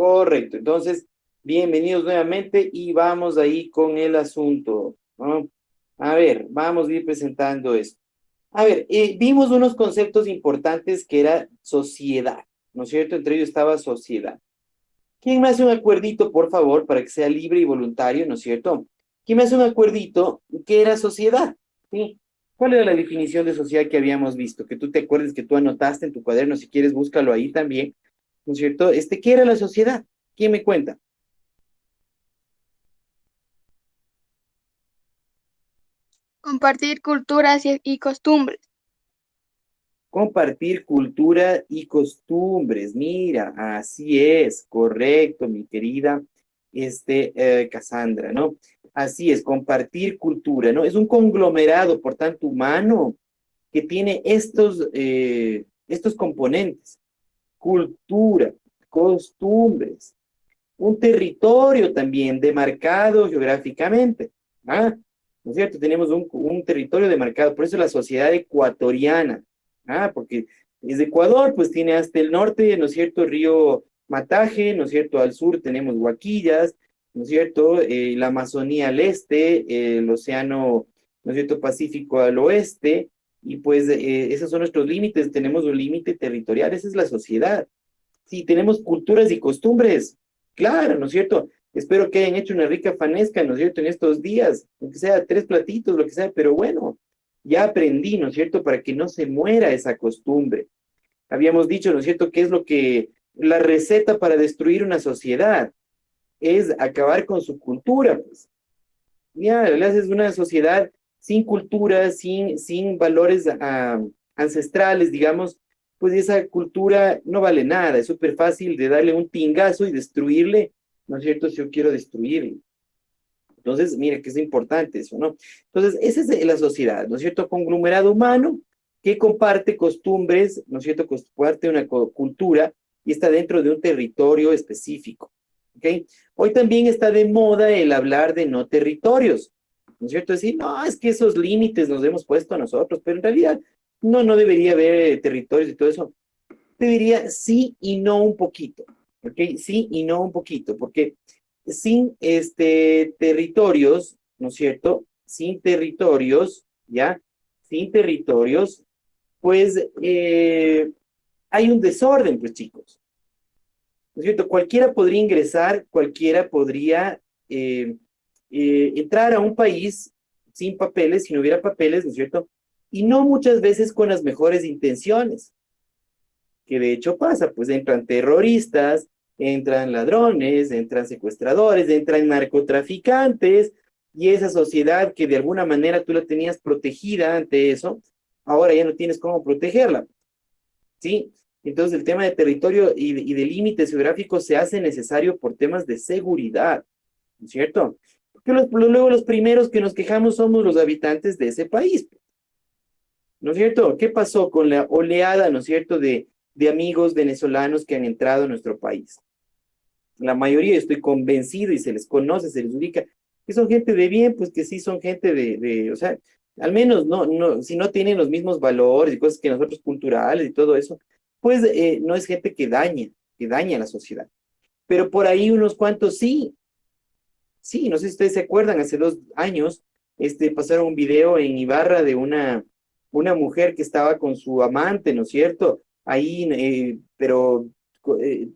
Correcto. Entonces, bienvenidos nuevamente y vamos ahí con el asunto, ¿no? A ver, vamos a ir presentando esto. A ver, vimos unos conceptos importantes que era sociedad, ¿no es cierto? Entre ellos estaba sociedad. ¿Quién me hace un acuerdito, por favor, para que sea libre y voluntario, ¿no es cierto? ¿Quién me hace un acuerdito que era sociedad? ¿Sí? ¿Cuál era la definición de sociedad que habíamos visto? Que tú te acuerdes que tú anotaste en tu cuaderno, si quieres, búscalo ahí también, ¿no es cierto? ¿Qué era la sociedad? ¿Quién me cuenta? Compartir culturas y costumbres. Compartir cultura y costumbres. Mira, así es, correcto, mi querida Cassandra, ¿no? Así es, compartir cultura, ¿no? Es un conglomerado, por tanto, humano, que tiene estos componentes: cultura, costumbres, un territorio también demarcado geográficamente. ¿Ah? ¿No es cierto? Tenemos un territorio demarcado, por eso la sociedad ecuatoriana. Porque es de Ecuador, pues tiene hasta el norte, ¿no es cierto?, el río Mataje, ¿no es cierto?, al sur tenemos Huaquillas, ¿no es cierto?, la Amazonía al este, el océano, ¿no es cierto?, Pacífico al oeste, y pues esos son nuestros límites, tenemos un límite territorial, esa es la sociedad. Sí, tenemos culturas y costumbres, claro, ¿no es cierto? Espero que hayan hecho una rica fanesca, ¿no es cierto?, en estos días, aunque sea 3 platitos, lo que sea, pero bueno, ya aprendí, ¿no es cierto?, para que no se muera esa costumbre. Habíamos dicho, ¿no es cierto?, qué es lo que, la receta para destruir una sociedad es acabar con su cultura, pues. Ya, le haces una sociedad sin cultura, sin valores ancestrales, digamos, pues esa cultura no vale nada, es súper fácil de darle un pingazo y destruirle, ¿no es cierto?, si yo quiero destruirle. Entonces, mira que es importante eso, ¿no? Entonces, esa es la sociedad, ¿no es cierto? Conglomerado humano que comparte costumbres, ¿no es cierto? Comparte una cultura y está dentro de un territorio específico, ¿ok? Hoy también está de moda el hablar de no territorios, ¿no es cierto? Decir, no, es que esos límites los hemos puesto nosotros, pero en realidad no debería haber territorios y todo eso. Te diría sí y no un poquito, ¿ok? Sí y no un poquito, porque sin territorios, ¿no es cierto? Sin territorios, ¿ya? Sin territorios, pues hay un desorden, pues chicos, ¿no es cierto? Cualquiera podría ingresar, cualquiera podría entrar a un país sin papeles, si no hubiera papeles, ¿no es cierto? Y no muchas veces con las mejores intenciones, que de hecho pasa, pues entran terroristas, entran ladrones, entran secuestradores, entran narcotraficantes, y esa sociedad que de alguna manera tú la tenías protegida ante eso, ahora ya no tienes cómo protegerla, ¿sí? Entonces el tema de territorio y de límites geográficos se hace necesario por temas de seguridad, ¿no es cierto? Porque luego los primeros que nos quejamos somos los habitantes de ese país, ¿no es cierto? ¿Qué pasó con la oleada, ¿no es cierto?, de amigos venezolanos que han entrado a nuestro país. La mayoría, estoy convencido, y se les conoce, se les ubica, que son gente de bien, pues que sí son gente o sea, al menos si no tienen los mismos valores y cosas que nosotros culturales y todo eso, pues no es gente que daña a la sociedad. Pero por ahí unos cuantos sí, sí, no sé si ustedes se acuerdan, hace 2 años, pasaron un video en Ibarra de una mujer que estaba con su amante, ¿no es cierto? Ahí, pero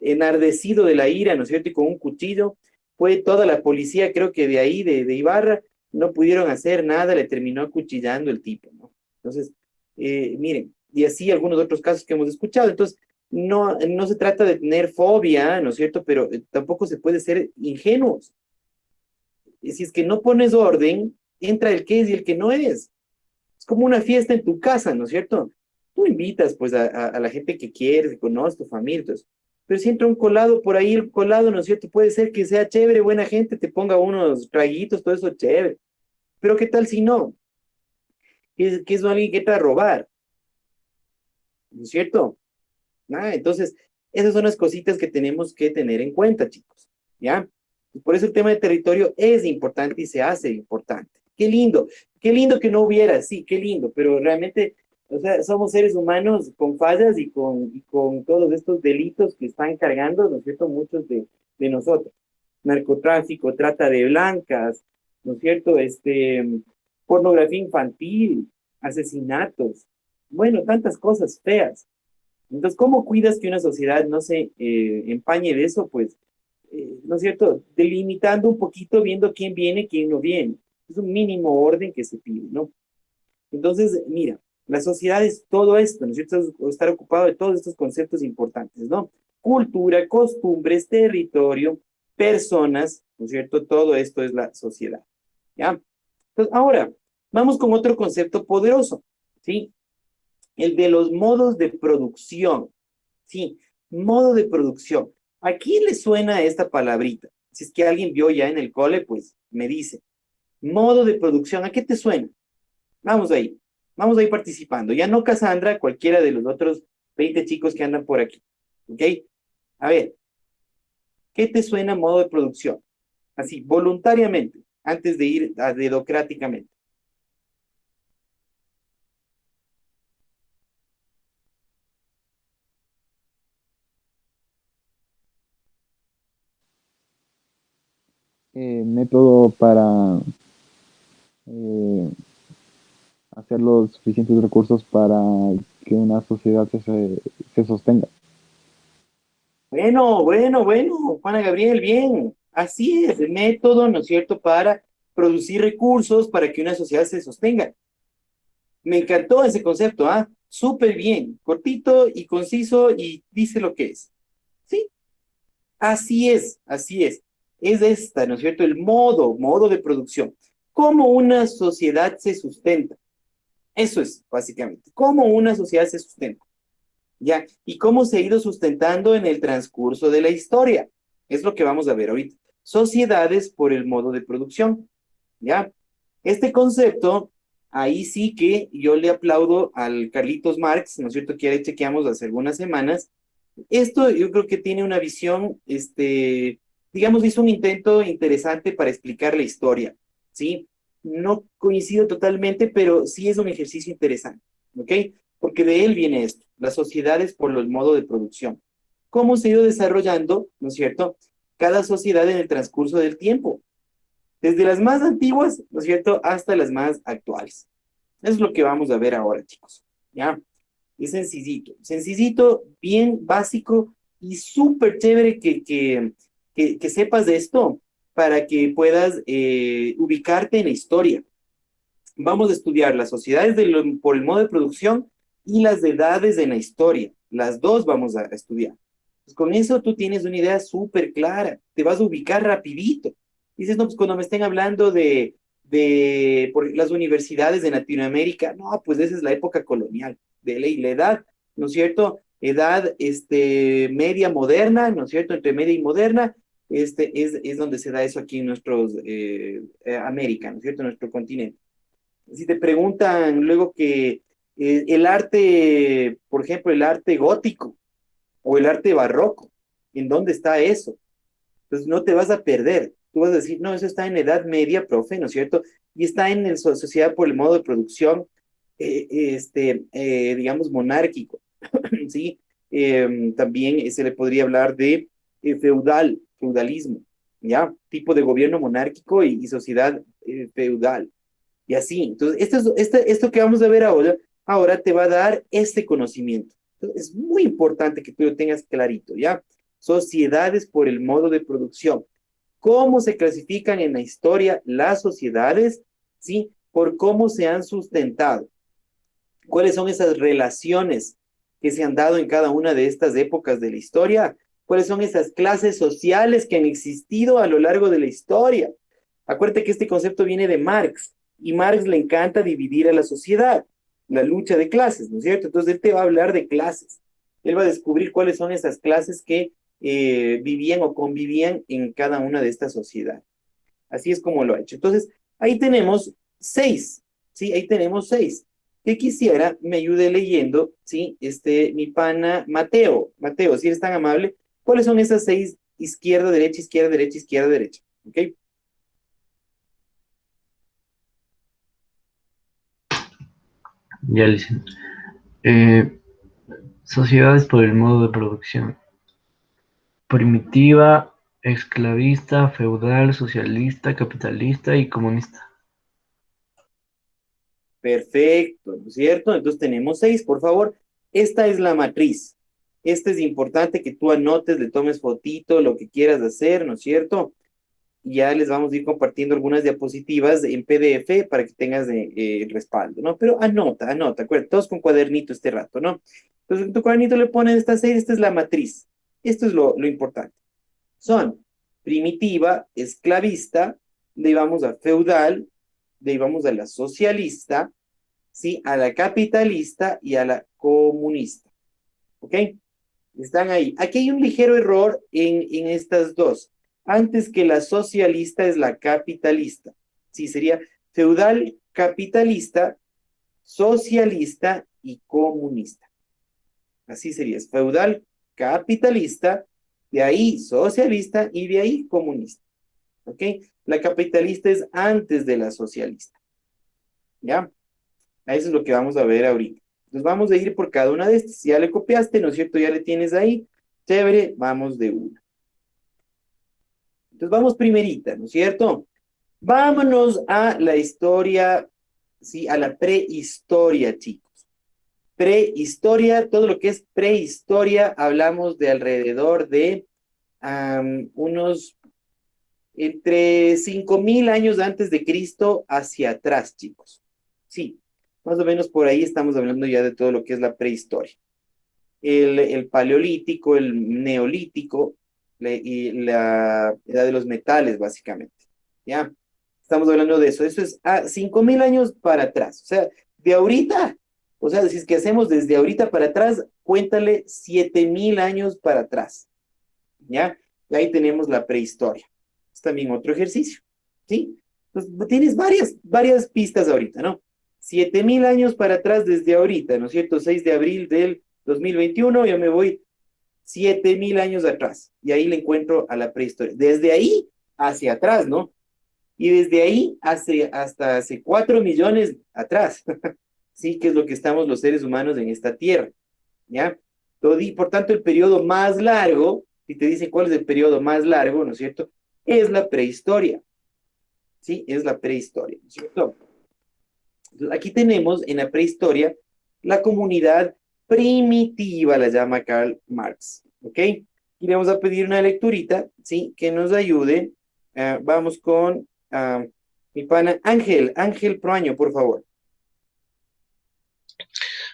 enardecido de la ira, ¿no es cierto? Y con un cuchillo, fue toda la policía, creo que de ahí, de Ibarra, no pudieron hacer nada, le terminó acuchillando el tipo, ¿no? Entonces, miren, y así algunos otros casos que hemos escuchado. Entonces, no se trata de tener fobia, ¿no es cierto? Pero tampoco se puede ser ingenuos. Si es que no pones orden, entra el que es y el que no es. Es como una fiesta en tu casa, ¿no es cierto? Tú invitas pues a la gente que quieres, que conoces, tu familia, entonces. Pero si entra un colado por ahí, el colado, ¿no es cierto? Puede ser que sea chévere, buena gente, te ponga unos traguitos, todo eso chévere. Pero ¿qué tal si no? Que es alguien que entra a robar, ¿no es cierto? Entonces, esas son las cositas que tenemos que tener en cuenta, chicos, ¿ya? Y por eso el tema de territorio es importante y se hace importante. Qué lindo que no hubiera, sí, qué lindo, pero realmente O sea, somos seres humanos con fallas y con todos estos delitos que están cargando, ¿no es cierto?, muchos de nosotros. Narcotráfico, trata de blancas, ¿no es cierto?, pornografía infantil, asesinatos, bueno, tantas cosas feas. Entonces, ¿cómo cuidas que una sociedad no se empañe de eso? Pues, ¿no es cierto?, delimitando un poquito, viendo quién viene, quién no viene. Es un mínimo orden que se pide, ¿no? Entonces, mira, la sociedad es todo esto, ¿no es cierto? Estar ocupado de todos estos conceptos importantes, ¿no? Cultura, costumbres, territorio, personas, ¿no es cierto? Todo esto es la sociedad, ¿ya? Entonces, ahora, vamos con otro concepto poderoso, ¿sí? El de los modos de producción, ¿sí? Modo de producción. ¿A quién le suena esta palabrita? Si es que alguien vio ya en el cole, pues me dice, modo de producción, ¿a qué te suena? Vamos ahí participando. Ya no Cassandra, cualquiera de los otros 20 chicos que andan por aquí. ¿Ok? A ver, ¿qué te suena modo de producción? Así, voluntariamente, antes de ir a dedocráticamente. Método para eh, hacer los suficientes recursos para que una sociedad se sostenga. Bueno, Juana Gabriel, bien. Así es, el método, ¿no es cierto?, para producir recursos para que una sociedad se sostenga. Me encantó ese concepto, ¿ah? Súper bien, cortito y conciso y dice lo que es. Sí, así es, así es. Es esta, ¿no es cierto? El modo de producción. ¿Cómo una sociedad se sustenta? Eso es, básicamente. ¿Cómo una sociedad se sustenta? ¿Ya? ¿Y cómo se ha ido sustentando en el transcurso de la historia? Es lo que vamos a ver ahorita. Sociedades por el modo de producción. ¿Ya? Este concepto, ahí sí que yo le aplaudo al Carlitos Marx, ¿no es cierto? Que ya le chequeamos hace algunas semanas. Esto yo creo que tiene una visión, digamos, hizo un intento interesante para explicar la historia, ¿sí? No coincido totalmente, pero sí es un ejercicio interesante, ¿ok? Porque de él viene esto, las sociedades por los modos de producción. ¿Cómo se ha ido desarrollando, ¿no es cierto? Cada sociedad en el transcurso del tiempo, desde las más antiguas, ¿no es cierto?, hasta las más actuales. Eso es lo que vamos a ver ahora, chicos, ¿ya? Es sencillito, bien básico y súper chévere que sepas de esto para que puedas ubicarte en la historia. Vamos a estudiar las sociedades por el modo de producción y las de edades en la historia. Las dos vamos a estudiar. Pues con eso tú tienes una idea súper clara, te vas a ubicar rapidito. Dices, no, pues cuando me estén hablando de por las universidades de Latinoamérica, no, pues esa es la época colonial, de ley, la edad, ¿no es cierto? Edad media moderna, ¿no es cierto? Entre media y moderna, es donde se da eso aquí en nuestros América, ¿no es cierto? En nuestro continente. Si te preguntan luego que el arte, por ejemplo, el arte gótico o el arte barroco, ¿en dónde está eso? Entonces no te vas a perder. Tú vas a decir, no, eso está en Edad Media, profe, ¿no es cierto? Y está en el sociedad por el modo de producción, digamos, monárquico, ¿sí? También se le podría hablar de feudalismo, ¿ya? Tipo de gobierno monárquico y sociedad feudal. Y así, entonces, esto que vamos a ver ahora te va a dar este conocimiento. Entonces, es muy importante que tú lo tengas clarito, ¿ya? Sociedades por el modo de producción. ¿Cómo se clasifican en la historia las sociedades? ¿Sí? Por cómo se han sustentado. ¿Cuáles son esas relaciones que se han dado en cada una de estas épocas de la historia? ¿Cuáles son esas clases sociales que han existido a lo largo de la historia? Acuérdate que este concepto viene de Marx y Marx le encanta dividir a la sociedad, la lucha de clases, ¿no es cierto? Entonces él te va a hablar de clases. Él va a descubrir cuáles son esas clases que vivían o convivían en cada una de estas sociedades. Así es como lo ha hecho. Entonces, ahí tenemos seis, ¿sí? Ahí tenemos seis. Que quisiera me ayude leyendo, ¿sí? Mi pana Mateo. Mateo, si eres tan amable, ¿cuáles son esas seis? Izquierda, derecha, izquierda, derecha, izquierda, derecha. ¿Ok? Ya, licenciado. Eh, Sociedades por el modo de producción. Primitiva, esclavista, feudal, socialista, capitalista y comunista. Perfecto, ¿no es cierto? Entonces tenemos 6, por favor. Esta es la matriz. Este es importante que tú anotes, le tomes fotito, lo que quieras hacer, ¿no es cierto? Y ya les vamos a ir compartiendo algunas diapositivas en PDF para que tengas el respaldo, ¿no? Pero anota, acuérdate, todos con cuadernito este rato, ¿no? Entonces en tu cuadernito le pones estas 6, esta es la matriz. Esto es lo importante. Son primitiva, esclavista, de ahí vamos a feudal, de ahí vamos a la socialista, ¿sí? A la capitalista y a la comunista. ¿Ok? Están ahí. Aquí hay un ligero error en estas dos. Antes que la socialista es la capitalista. Sí, sería feudal, capitalista, socialista y comunista. Así sería. Es feudal, capitalista, de ahí socialista y de ahí comunista. ¿Ok? La capitalista es antes de la socialista. ¿Ya? Eso es lo que vamos a ver ahorita. Entonces vamos a ir por cada una de estas. Si ya le copiaste, ¿no es cierto? Ya le tienes ahí. Chévere, vamos de una. Entonces vamos primerita, ¿no es cierto? Vámonos a la historia, sí, a la prehistoria, chicos. Prehistoria, todo lo que es prehistoria, hablamos de alrededor de unos entre 5.000 años antes de Cristo hacia atrás, chicos. Sí, más o menos por ahí estamos hablando ya de todo lo que es la prehistoria. El paleolítico, el neolítico y la edad de los metales, básicamente. ¿Ya? Estamos hablando de eso. Eso es 5.000 años para atrás. O sea, de ahorita, o sea, si es que hacemos desde ahorita para atrás, cuéntale 7.000 años para atrás. ¿Ya? Y ahí tenemos la prehistoria. Es también otro ejercicio. ¿Sí? Entonces, tienes varias pistas ahorita, ¿no? 7.000 años para atrás desde ahorita, ¿no es cierto? 6 de abril del 2021, yo me voy 7.000 años atrás y ahí le encuentro a la prehistoria. Desde ahí hacia atrás, ¿no? Y desde ahí hasta hace 4 millones atrás, ¿sí? Que es lo que estamos los seres humanos en esta tierra, ¿ya? Por tanto, el periodo más largo, si te dicen cuál es el periodo más largo, ¿no es cierto? Es la prehistoria, ¿sí? Es la prehistoria, ¿no es cierto? Entonces, aquí tenemos en la prehistoria la comunidad primitiva, la llama Karl Marx, ¿ok? Y le vamos a pedir una lecturita, ¿sí? Que nos ayude. Vamos con mi pana Ángel Proaño, por favor.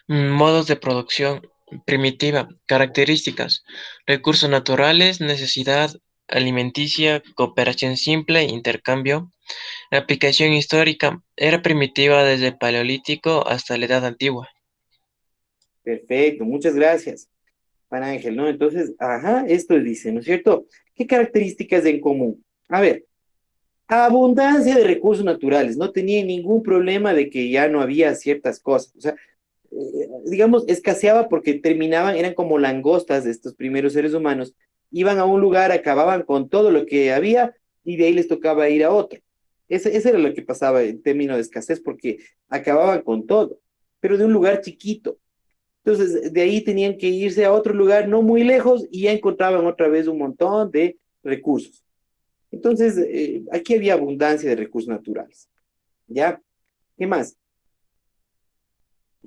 Modos de producción primitiva, características, recursos naturales, necesidad alimenticia, cooperación simple, intercambio. La aplicación histórica era primitiva desde el Paleolítico hasta la Edad Antigua. Perfecto, muchas gracias, pana Ángel, ¿no? Entonces, esto dice, ¿no es cierto? ¿Qué características en común? A ver, abundancia de recursos naturales, no tenía ningún problema de que ya no había ciertas cosas, o sea, digamos, escaseaba porque terminaban, eran como langostas de estos primeros seres humanos, iban a un lugar, acababan con todo lo que había y de ahí les tocaba ir a otro. Ese era lo que pasaba en términos de escasez porque acababan con todo, pero de un lugar chiquito. Entonces, de ahí tenían que irse a otro lugar no muy lejos y ya encontraban otra vez un montón de recursos. Entonces, aquí había abundancia de recursos naturales. ¿Ya? ¿Qué más?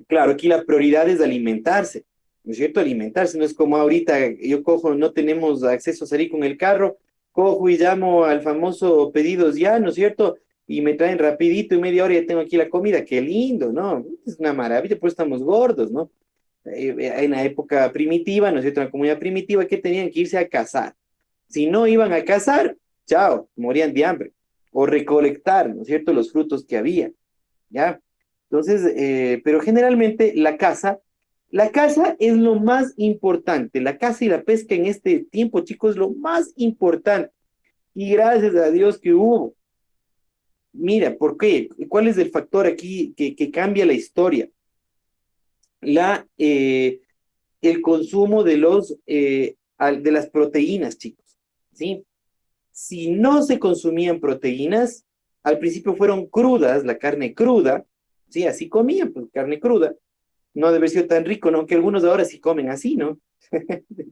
Claro, aquí la prioridad es alimentarse, ¿no es cierto? Alimentarse, no es como ahorita, yo cojo, no tenemos acceso a salir con el carro, cojo y llamo al famoso pedidos ya, ¿no es cierto? Y me traen rapidito, en media hora ya tengo aquí la comida, qué lindo, ¿no? Es una maravilla, pues estamos gordos, ¿no? En la época primitiva, ¿no es cierto? En la comunidad primitiva, que tenían que irse a cazar. Si no iban a cazar, chao, morían de hambre. O recolectar, ¿no es cierto? Los frutos que había, ¿ya? Entonces, pero generalmente la caza es lo más importante. La caza y la pesca en este tiempo, chicos, es lo más importante. Y gracias a Dios que hubo. Mira, ¿por qué? ¿Cuál es el factor aquí que cambia la historia? El consumo de las proteínas, chicos, ¿sí? Si no se consumían proteínas, al principio fueron crudas, la carne cruda, ¿sí? Así comían, pues carne cruda, no debe haber sido tan rico, ¿no? Aunque algunos ahora sí comen así, ¿no?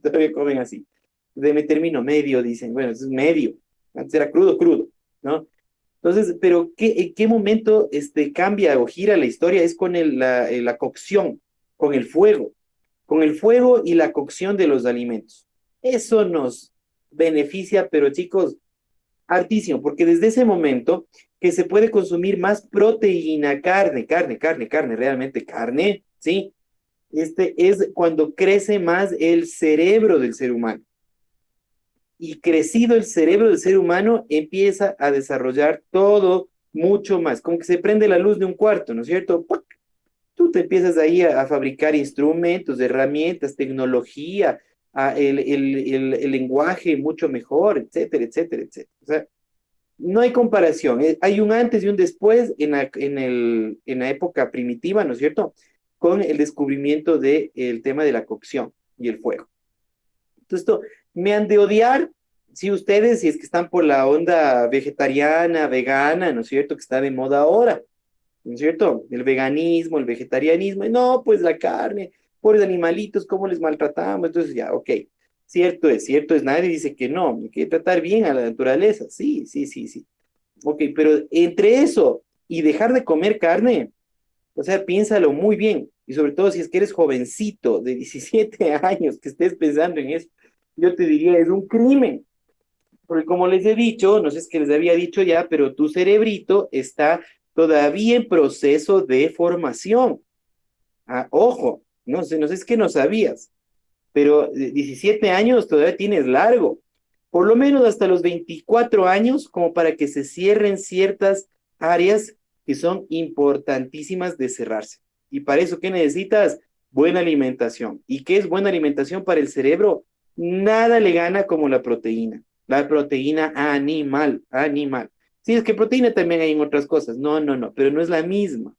Todavía comen así. De me termino medio, dicen, bueno, eso es medio. Antes era crudo, crudo, ¿no? Entonces, pero ¿en qué momento cambia o gira la historia? Es con la cocción, con el fuego y la cocción de los alimentos. Eso nos beneficia, pero chicos, hartísimo, porque desde ese momento que se puede consumir más proteína, carne, realmente carne, ¿sí? Es cuando crece más el cerebro del ser humano. Y crecido el cerebro del ser humano, empieza a desarrollar todo mucho más, como que se prende la luz de un cuarto, ¿no es cierto? ¡Pac! Tú te empiezas ahí a fabricar instrumentos, herramientas, tecnología, el lenguaje mucho mejor, etcétera, etcétera, etcétera. O sea, no hay comparación. Hay un antes y un después en la época primitiva, ¿no es cierto? Con el descubrimiento del tema de la cocción y el fuego. Entonces, esto me han de odiar, si ustedes, si es que están por la onda vegetariana, vegana, ¿no es cierto? Que está de moda ahora, ¿no es cierto? El veganismo, el vegetarianismo, y no, pues la carne, pobres animalitos, cómo les maltratamos, entonces ya, ok. Cierto es, nadie dice que no, hay que tratar bien a la naturaleza, sí, sí, sí, sí. Ok, pero entre eso y dejar de comer carne, o sea, piénsalo muy bien, y sobre todo si es que eres jovencito de 17 años, que estés pensando en eso, yo te diría, es un crimen, porque como les he dicho, no sé si es que les había dicho ya, pero tu cerebrito está todavía en proceso de formación. Ah, ojo, no sé, es que no sabías, pero 17 años todavía tienes largo, por lo menos hasta los 24 años, como para que se cierren ciertas áreas que son importantísimas de cerrarse. Y para eso, ¿qué necesitas? Buena alimentación. ¿Y qué es buena alimentación para el cerebro? Nada le gana como la proteína animal, animal. Sí, es que proteína también hay en otras cosas, no, pero no es la misma.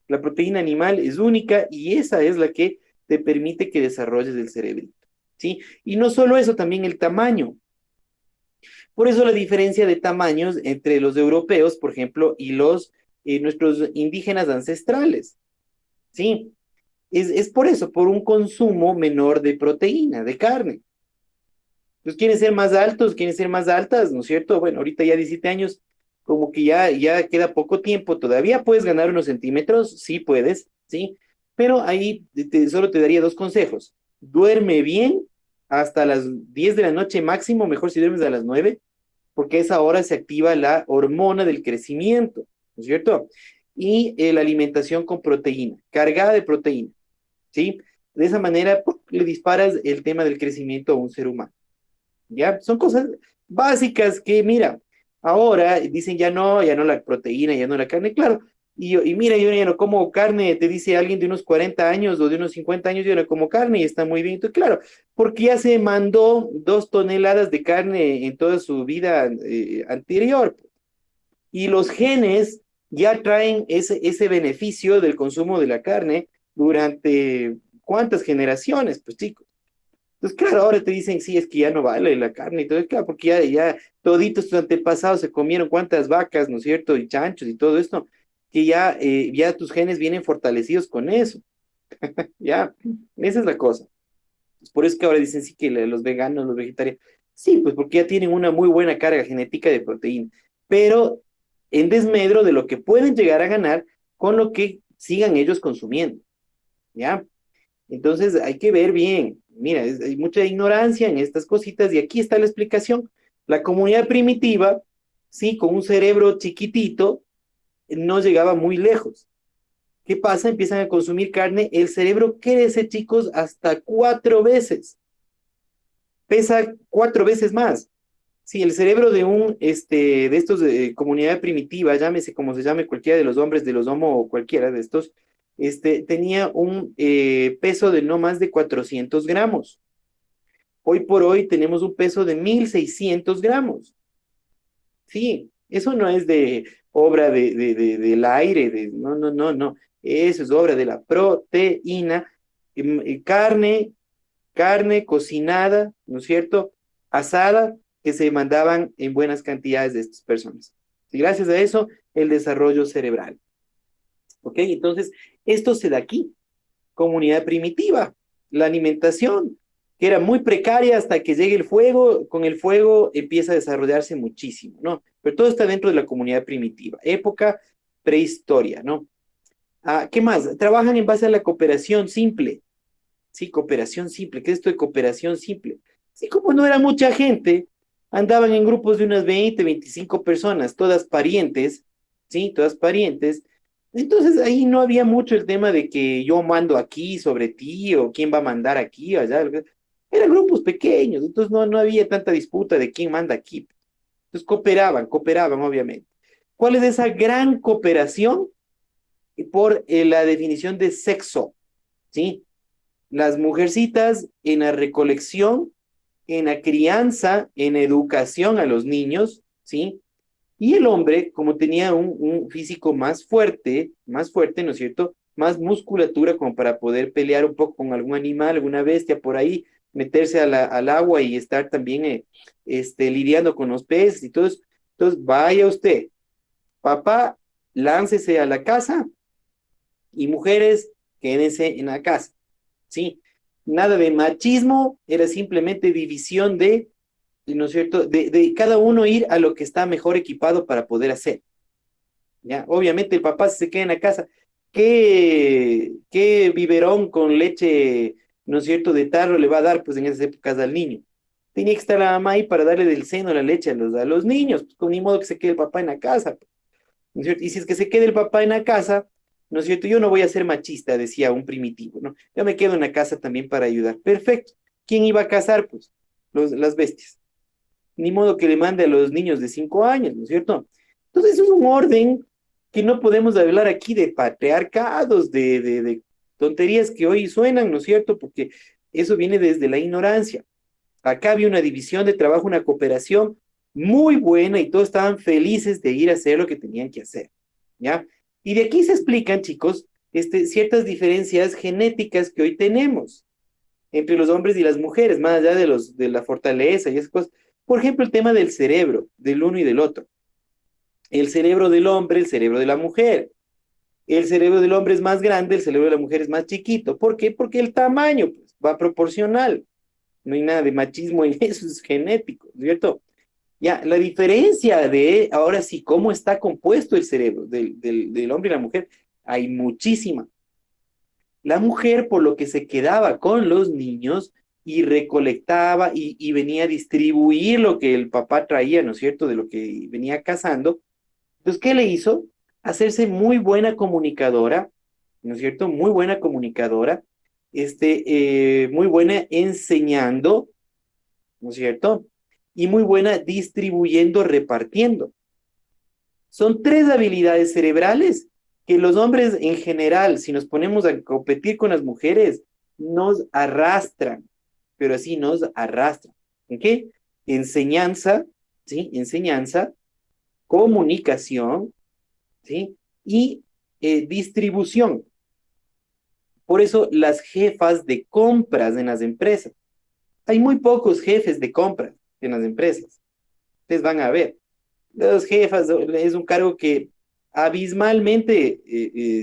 La proteína animal es única y esa es la que te permite que desarrolles el cerebrito, ¿sí? Y no solo eso, también el tamaño. Por eso la diferencia de tamaños entre los europeos, por ejemplo, y nuestros indígenas ancestrales, ¿sí? Es por eso, por un consumo menor de proteína, de carne. Pues quieren ser más altos, quieren ser más altas, ¿no es cierto? Bueno, ahorita ya 17 años, como que ya queda poco tiempo, todavía puedes ganar unos centímetros, sí puedes, ¿sí? Pero ahí solo te daría dos consejos. Duerme bien hasta las 10 de la noche máximo, mejor si duermes a las 9, porque a esa hora se activa la hormona del crecimiento, ¿no es cierto? Y la alimentación con proteína, cargada de proteína, ¿sí? De esa manera ¡pum!, le disparas el tema del crecimiento a un ser humano. ¿Ya? Son cosas básicas que, mira, ahora dicen ya no la proteína, ya no la carne, claro. Y mira, yo ya no como carne, te dice alguien de unos 40 años o de unos 50 años, yo no como carne y está muy bien. Entonces, claro, porque ya se mandó 2 toneladas de carne en toda su vida anterior. Y los genes ya traen ese beneficio del consumo de la carne durante cuántas generaciones, pues chicos. Entonces, claro, ahora te dicen, sí, es que ya no vale la carne y todo, claro, porque ya toditos tus antepasados se comieron cuántas vacas, ¿no es cierto? Y chanchos y todo esto, que ya tus genes vienen fortalecidos con eso, ya, esa es la cosa. Por eso que ahora dicen, sí, que los veganos, los vegetarianos, sí, pues porque ya tienen una muy buena carga genética de proteína, pero en desmedro de lo que pueden llegar a ganar con lo que sigan ellos consumiendo, ¿ya? Entonces hay que ver bien, mira, hay mucha ignorancia en estas cositas y aquí está la explicación. La comunidad primitiva, sí, con un cerebro chiquitito, no llegaba muy lejos. ¿Qué pasa? Empiezan a consumir carne, el cerebro crece, chicos, hasta 4 veces. Pesa 4 veces más. Sí, el cerebro de estos de comunidad primitiva, llámese como se llame cualquiera de los hombres, de los homo o cualquiera de estos, tenía un peso de no más de 400 gramos. Hoy por hoy tenemos un peso de 1600 gramos. Sí, eso no es de obra del aire, no. Eso es obra de la proteína, carne cocinada, ¿no es cierto? Asada, que se mandaban en buenas cantidades de estas personas. Y gracias a eso, el desarrollo cerebral. ¿Ok? Entonces, esto se da aquí. comunidad primitiva, la alimentación, que era muy precaria hasta que llegue el fuego, con el fuego empieza a desarrollarse muchísimo, ¿no? Pero todo está dentro de la comunidad primitiva, época prehistoria, ¿no? ¿Qué más? Trabajan en base a la cooperación simple, sí, cooperación simple. ¿Qué es esto de cooperación simple? Sí, como no era mucha gente, andaban en grupos de unas 20, 25 personas, todas parientes, sí, todas parientes. Entonces ahí no había mucho el tema de que yo mando aquí sobre ti o quién va a mandar aquí o allá. Eran grupos pequeños, entonces no había tanta disputa de quién manda aquí. Entonces cooperaban, obviamente. ¿Cuál es esa gran cooperación? Por la definición de sexo, ¿sí? Las mujercitas en la recolección, en la crianza, en educación a los niños, ¿sí? Y el hombre, como tenía un físico más fuerte, ¿no es cierto? Más musculatura como para poder pelear un poco con algún animal, alguna bestia por ahí, meterse al agua y estar también lidiando con los peces y todo eso. Entonces, vaya usted, papá, láncese a la casa y mujeres, quédense en la casa. ¿Sí? Nada de machismo, era simplemente división ¿no es cierto?, de cada uno ir a lo que está mejor equipado para poder hacer. ¿Ya? Obviamente el papá se queda en la casa. ¿Qué biberón con leche, ¿no es cierto?, de tarro le va a dar, pues, en esas épocas al niño? Tenía que estar la mamá ahí para darle del seno la leche a los niños, pues, con ni modo que se quede el papá en la casa, ¿no es cierto? Y si es que se quede el papá en la casa, ¿no es cierto? Yo no voy a ser machista, decía un primitivo, ¿no? Yo me quedo en la casa también para ayudar. Perfecto. ¿Quién iba a cazar? Pues las bestias. Ni modo que le mande a los niños de 5 años, ¿no es cierto? Entonces es un orden que no podemos hablar aquí de patriarcados, de tonterías que hoy suenan, ¿no es cierto? Porque eso viene desde la ignorancia. Acá había una división de trabajo, una cooperación muy buena y todos estaban felices de ir a hacer lo que tenían que hacer, ¿ya? Y de aquí se explican, chicos, ciertas diferencias genéticas que hoy tenemos entre los hombres y las mujeres, más allá de la fortaleza y esas cosas. Por ejemplo, el tema del cerebro, del uno y del otro. El cerebro del hombre, el cerebro de la mujer. El cerebro del hombre es más grande, el cerebro de la mujer es más chiquito. ¿Por qué? Porque el tamaño, pues, va proporcional. No hay nada de machismo en eso, es genético, ¿cierto? Ya, la diferencia de, ahora sí, cómo está compuesto el cerebro del hombre y la mujer, hay muchísima. La mujer, por lo que se quedaba con los niños y recolectaba y venía a distribuir lo que el papá traía, ¿no es cierto?, de lo que venía cazando. Entonces, ¿qué le hizo? Hacerse muy buena comunicadora, ¿no es cierto? Muy buena comunicadora, muy buena enseñando, ¿no es cierto? Y muy buena distribuyendo, repartiendo. Son tres habilidades cerebrales que los hombres en general, si nos ponemos a competir con las mujeres, nos arrastran, pero así nos arrastran. ¿En qué? Enseñanza, ¿sí? Enseñanza, comunicación, ¿sí? Y distribución. Por eso las jefas de compras en las empresas. Hay muy pocos jefes de compras en las empresas. Ustedes van a ver. Los jefas es un cargo que abismalmente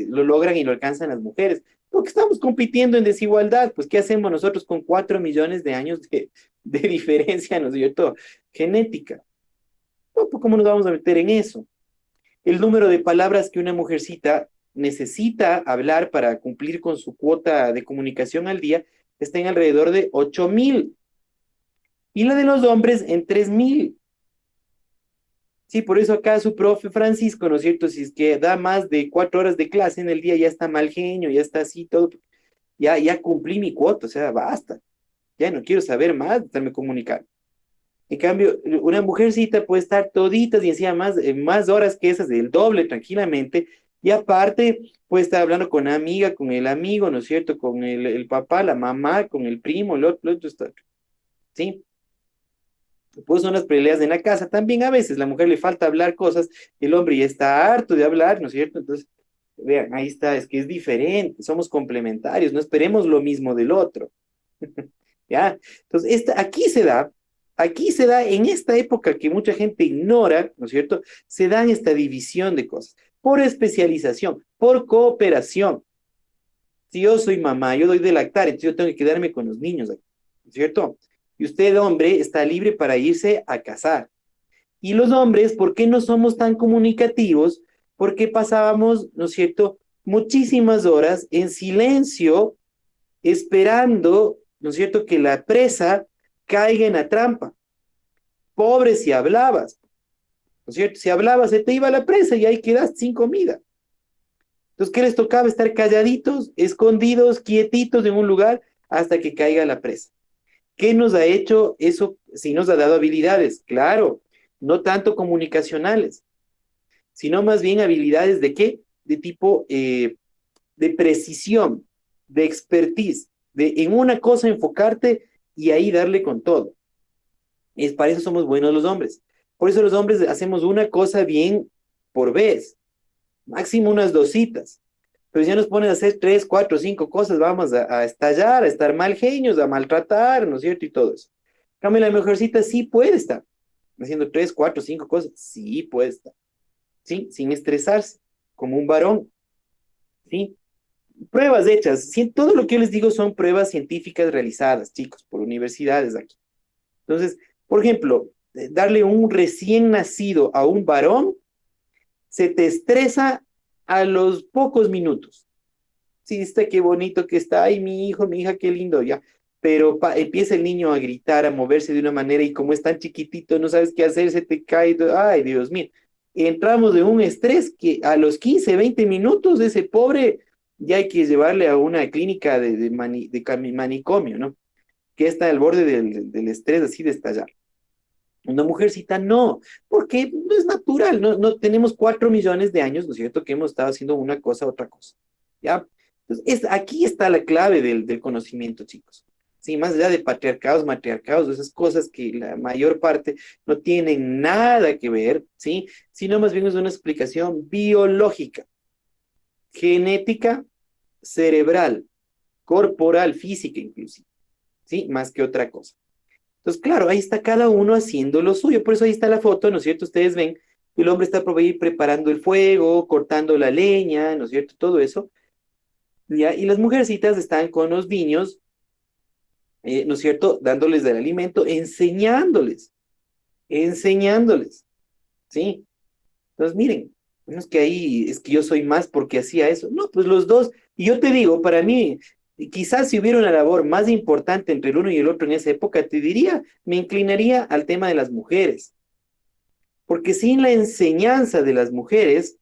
lo logran y lo alcanzan las mujeres. Porque estamos compitiendo en desigualdad. Pues, ¿qué hacemos nosotros con 4 millones de años de diferencia, ¿no es cierto? Genética. No, pues, ¿cómo nos vamos a meter en eso? El número de palabras que una mujercita necesita hablar para cumplir con su cuota de comunicación al día está en alrededor de 8,000. Y la de los hombres en 3,000. Sí, por eso acá su profe Francisco, ¿no es cierto? Si es que da más de 4 horas de clase en el día, ya está mal genio, ya está así, todo. Ya cumplí mi cuota, o sea, basta. Ya no quiero saber más de estarme comunicando. En cambio, una mujercita puede estar toditas y encima más horas que esas, del doble tranquilamente. Y aparte, puede estar hablando con la amiga, con el amigo, ¿no es cierto? Con el papá, la mamá, con el primo, el otro, ¿sí? Pues son las peleas en la casa. También a veces la mujer le falta hablar cosas, el hombre ya está harto de hablar, ¿no es cierto? Entonces, vean, ahí está, es que es diferente, somos complementarios, no esperemos lo mismo del otro. ¿Ya? Entonces, aquí se da en esta época que mucha gente ignora, ¿no es cierto? Se da esta división de cosas, por especialización, por cooperación. Si yo soy mamá, yo doy de lactar, entonces yo tengo que quedarme con los niños, ¿cierto? Y usted, hombre, está libre para irse a casar. Y los hombres, ¿por qué no somos tan comunicativos? Porque pasábamos, ¿no es cierto?, muchísimas horas en silencio, esperando, ¿no es cierto?, que la presa caiga en la trampa. Pobre si hablabas, ¿no es cierto? Si hablabas, se te iba la presa y ahí quedaste sin comida. Entonces, ¿qué les tocaba? Estar calladitos, escondidos, quietitos en un lugar hasta que caiga la presa. ¿Qué nos ha hecho eso? Sí nos ha dado habilidades, claro, no tanto comunicacionales, sino más bien habilidades de qué? De tipo de precisión, de expertise, de en una cosa enfocarte y ahí darle con todo. Es para eso somos buenos los hombres. Por eso los hombres hacemos una cosa bien por vez, máximo unas 2 citas. Pero si ya nos ponen a hacer 3, 4, 5 cosas, vamos a estallar, a estar mal genios, a maltratar, ¿no es cierto? Y todo eso. En cambio, la mujercita sí puede estar haciendo 3, 4, 5 cosas, sí puede estar, ¿sí? Sin estresarse, como un varón, ¿sí? Pruebas hechas, sí, todo lo que yo les digo son pruebas científicas realizadas, chicos, por universidades aquí. Entonces, por ejemplo, darle un recién nacido a un varón, se te estresa a los pocos minutos. Sí, está qué bonito que está, ay, mi hijo, mi hija, qué lindo, ya. Pero empieza el niño a gritar, a moverse de una manera y como es tan chiquitito, no sabes qué hacer, se te cae, ay, Dios mío. Entramos de un estrés que a los 15, 20 minutos ese pobre ya hay que llevarle a una clínica de manicomio, ¿no? Que está al borde del estrés así de estallar. Una mujercita no, porque no es natural, no tenemos 4 millones de años, ¿no es cierto?, que hemos estado haciendo una cosa, otra cosa, ¿ya? Entonces, aquí está la clave del conocimiento, chicos. Sí, más allá de patriarcados, matriarcados, esas cosas que la mayor parte no tienen nada que ver, ¿sí? Sino más bien es una explicación biológica, genética, cerebral, corporal, física inclusive, ¿sí? Más que otra cosa. Entonces, claro, ahí está cada uno haciendo lo suyo. Por eso ahí está la foto, ¿no es cierto? Ustedes ven, el hombre está por ahí preparando el fuego, cortando la leña, ¿no es cierto? Todo eso. ¿Ya? Y las mujercitas están con los niños, ¿no es cierto? Dándoles el alimento, enseñándoles, ¿sí? Entonces, miren, no es que ahí, es que yo soy más porque hacía eso. No, pues los dos. Y yo te digo, para mí, quizás si hubiera una labor más importante entre el uno y el otro en esa época, te diría, me inclinaría al tema de las mujeres. Porque sin la enseñanza de las mujeres,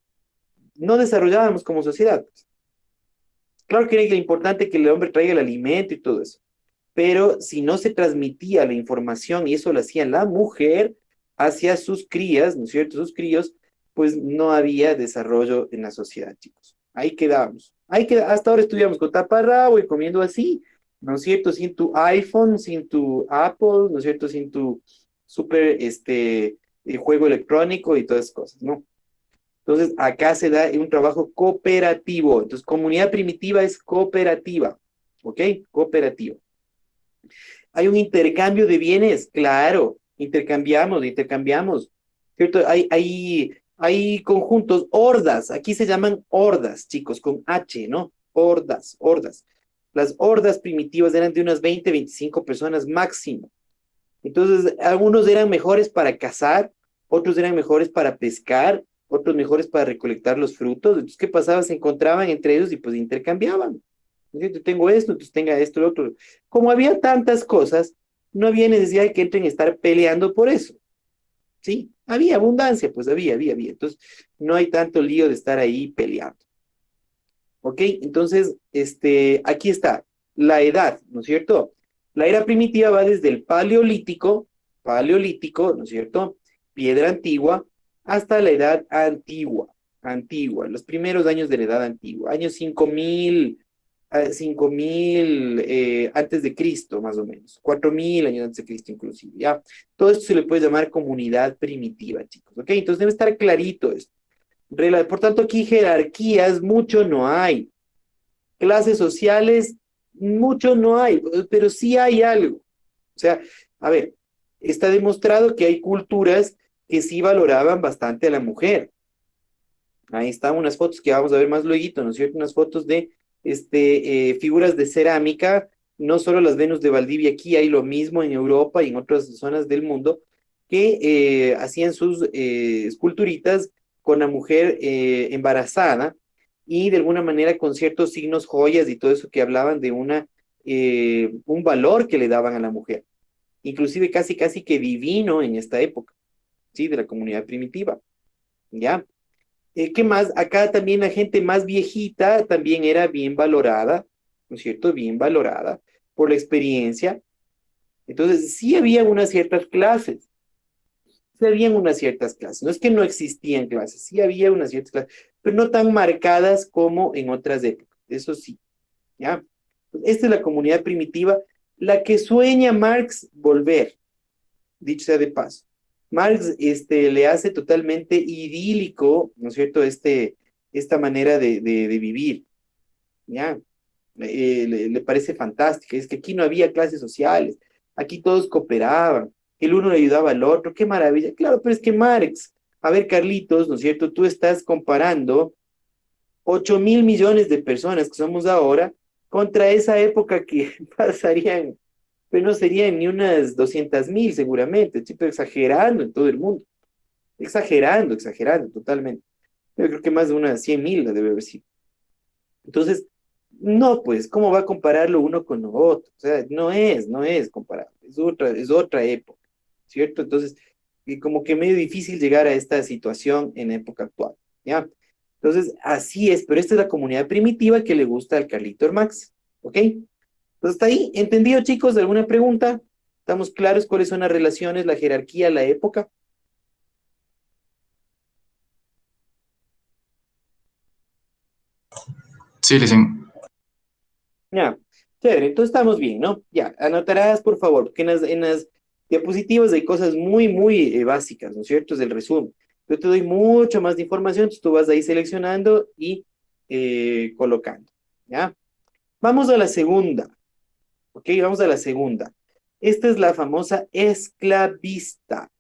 no desarrollábamos como sociedad. Claro que era importante que el hombre traiga el alimento y todo eso, pero si no se transmitía la información y eso lo hacía la mujer hacia sus crías, ¿no es cierto? Sus críos, pues no había desarrollo en la sociedad, chicos. Ahí quedábamos. Hasta ahora estudiamos con taparrabo y comiendo así, ¿no es cierto? Sin tu iPhone, sin tu Apple, ¿no es cierto? Sin tu super, juego electrónico y todas esas cosas, ¿no? Entonces, acá se da un trabajo cooperativo. Entonces, comunidad primitiva es cooperativa, ¿ok? Cooperativa. ¿Hay un intercambio de bienes? Claro, intercambiamos, ¿cierto? Hay conjuntos, hordas, aquí se llaman hordas, chicos, con H, ¿no? Hordas. Las hordas primitivas eran de unas 20, 25 personas máximo. Entonces, algunos eran mejores para cazar, otros eran mejores para pescar, otros mejores para recolectar los frutos. Entonces, ¿qué pasaba? Se encontraban entre ellos y pues intercambiaban. Yo tengo esto, entonces tenga esto, lo otro. Como había tantas cosas, no había necesidad de que entren a estar peleando por eso. ¿Sí? Había abundancia, pues había. Entonces, no hay tanto lío de estar ahí peleando. ¿Ok? Entonces, aquí está, la edad, ¿no es cierto? La era primitiva va desde el paleolítico, ¿no es cierto? Piedra antigua, hasta la edad antigua, los primeros años de la edad antigua, años 5000 antes de Cristo, más o menos, 4000 años antes de Cristo inclusive, ¿ya? Todo esto se le puede llamar comunidad primitiva, chicos, ¿ok? Entonces debe estar clarito esto. Por tanto, aquí jerarquías mucho no hay. Clases sociales, mucho no hay, pero sí hay algo. O sea, a ver, está demostrado que hay culturas que sí valoraban bastante a la mujer. Ahí están unas fotos que vamos a ver más luego, ¿no es cierto? Unas fotos de figuras de cerámica, no solo las Venus de Valdivia, aquí hay lo mismo en Europa y en otras zonas del mundo, que hacían sus esculturitas con la mujer embarazada y de alguna manera con ciertos signos, joyas y todo eso que hablaban de un valor que le daban a la mujer, inclusive casi casi que divino en esta época, ¿sí? De la comunidad primitiva, ¿ya? ¿Qué más? Acá también la gente más viejita también era bien valorada, ¿no es cierto? Bien valorada por la experiencia. Entonces, sí había unas ciertas clases, sí habían unas ciertas clases. No es que no existían clases, sí había unas ciertas clases, pero no tan marcadas como en otras épocas. Eso sí, ¿ya? Esta es la comunidad primitiva, la que sueña Marx volver, dicho sea de paso. Marx le hace totalmente idílico, ¿no es cierto?, esta manera de vivir, ¿ya? Le parece fantástica, es que aquí no había clases sociales, aquí todos cooperaban, el uno le ayudaba al otro, qué maravilla. Claro, pero es que Marx, a ver, Carlitos, ¿no es cierto?, tú estás comparando 8.000 millones de personas que somos ahora contra esa época que pasarían, pero no serían ni unas 200.000 seguramente, estoy exagerando en todo el mundo, exagerando totalmente. Yo creo que más de unas 100.000 debe haber sido. Entonces, no, pues, ¿cómo va a compararlo uno con lo otro? O sea, no es comparable, es otra época, ¿cierto? Entonces, y como que medio difícil llegar a esta situación en la época actual, ¿ya? Entonces, así es, pero esta es la comunidad primitiva que le gusta al Carlitos Max, ¿ok? Entonces, hasta ahí, ¿entendido, chicos? ¿Alguna pregunta? ¿Estamos claros cuáles son las relaciones, la jerarquía, la época? Sí, dicen. Ya, chévere, entonces estamos bien, ¿no? Ya, anotarás, por favor, porque en las diapositivas hay cosas muy, muy básicas, ¿no es cierto? Es el resumen. Yo te doy mucho más de información, entonces tú vas ahí seleccionando y colocando, ¿ya? Vamos a la segunda, ¿ok? Vamos a la segunda. Esta es la famosa esclavista,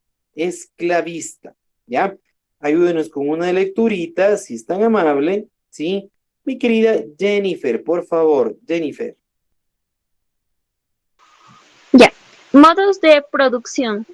¿ya? Ayúdenos con una lecturita, si es tan amable, ¿sí? Mi querida Jennifer, por favor, Jennifer. Ya. Modos de producción.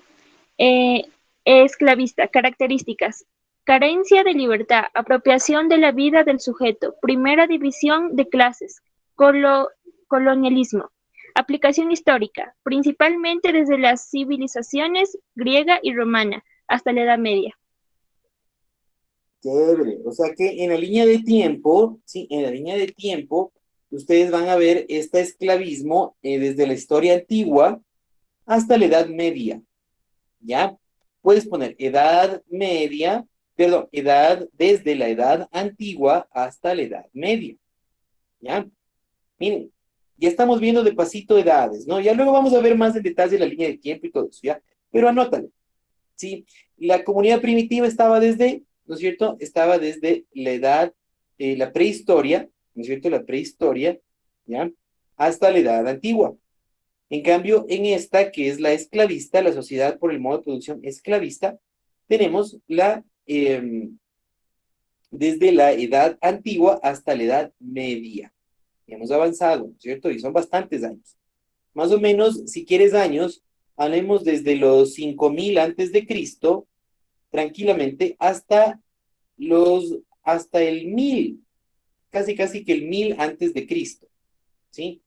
Eh, Esclavista. Características. Carencia de libertad. Apropiación de la vida del sujeto. Primera división de clases. Colo- Colonialismo. Aplicación histórica. Principalmente desde las civilizaciones griega y romana hasta la Edad Media. Chévere. O sea que en la línea de tiempo, sí, en la línea de tiempo, ustedes van a ver este esclavismo desde la historia antigua hasta la Edad Media, ¿ya? Puedes poner Edad Media, perdón, desde la Edad Antigua hasta la Edad Media, ¿ya? Miren, ya estamos viendo de pasito edades, ¿no? Ya luego vamos a ver más en detalle la línea de tiempo y todo eso, ¿ya? Pero anótalo. ¿Sí? La comunidad primitiva estaba desde, ¿no es cierto? Estaba desde la edad, la prehistoria, ¿no es cierto? La prehistoria, ¿ya? Hasta la edad antigua. En cambio, en esta, que es la esclavista, la sociedad por el modo de producción esclavista, tenemos desde la edad antigua hasta la edad media. Y hemos avanzado, ¿no es cierto? Y son bastantes años. Más o menos, si quieres años, hablemos desde los 5.000 antes de Cristo tranquilamente hasta el 1.000, casi casi que el 1.000 antes de Cristo, ¿sí?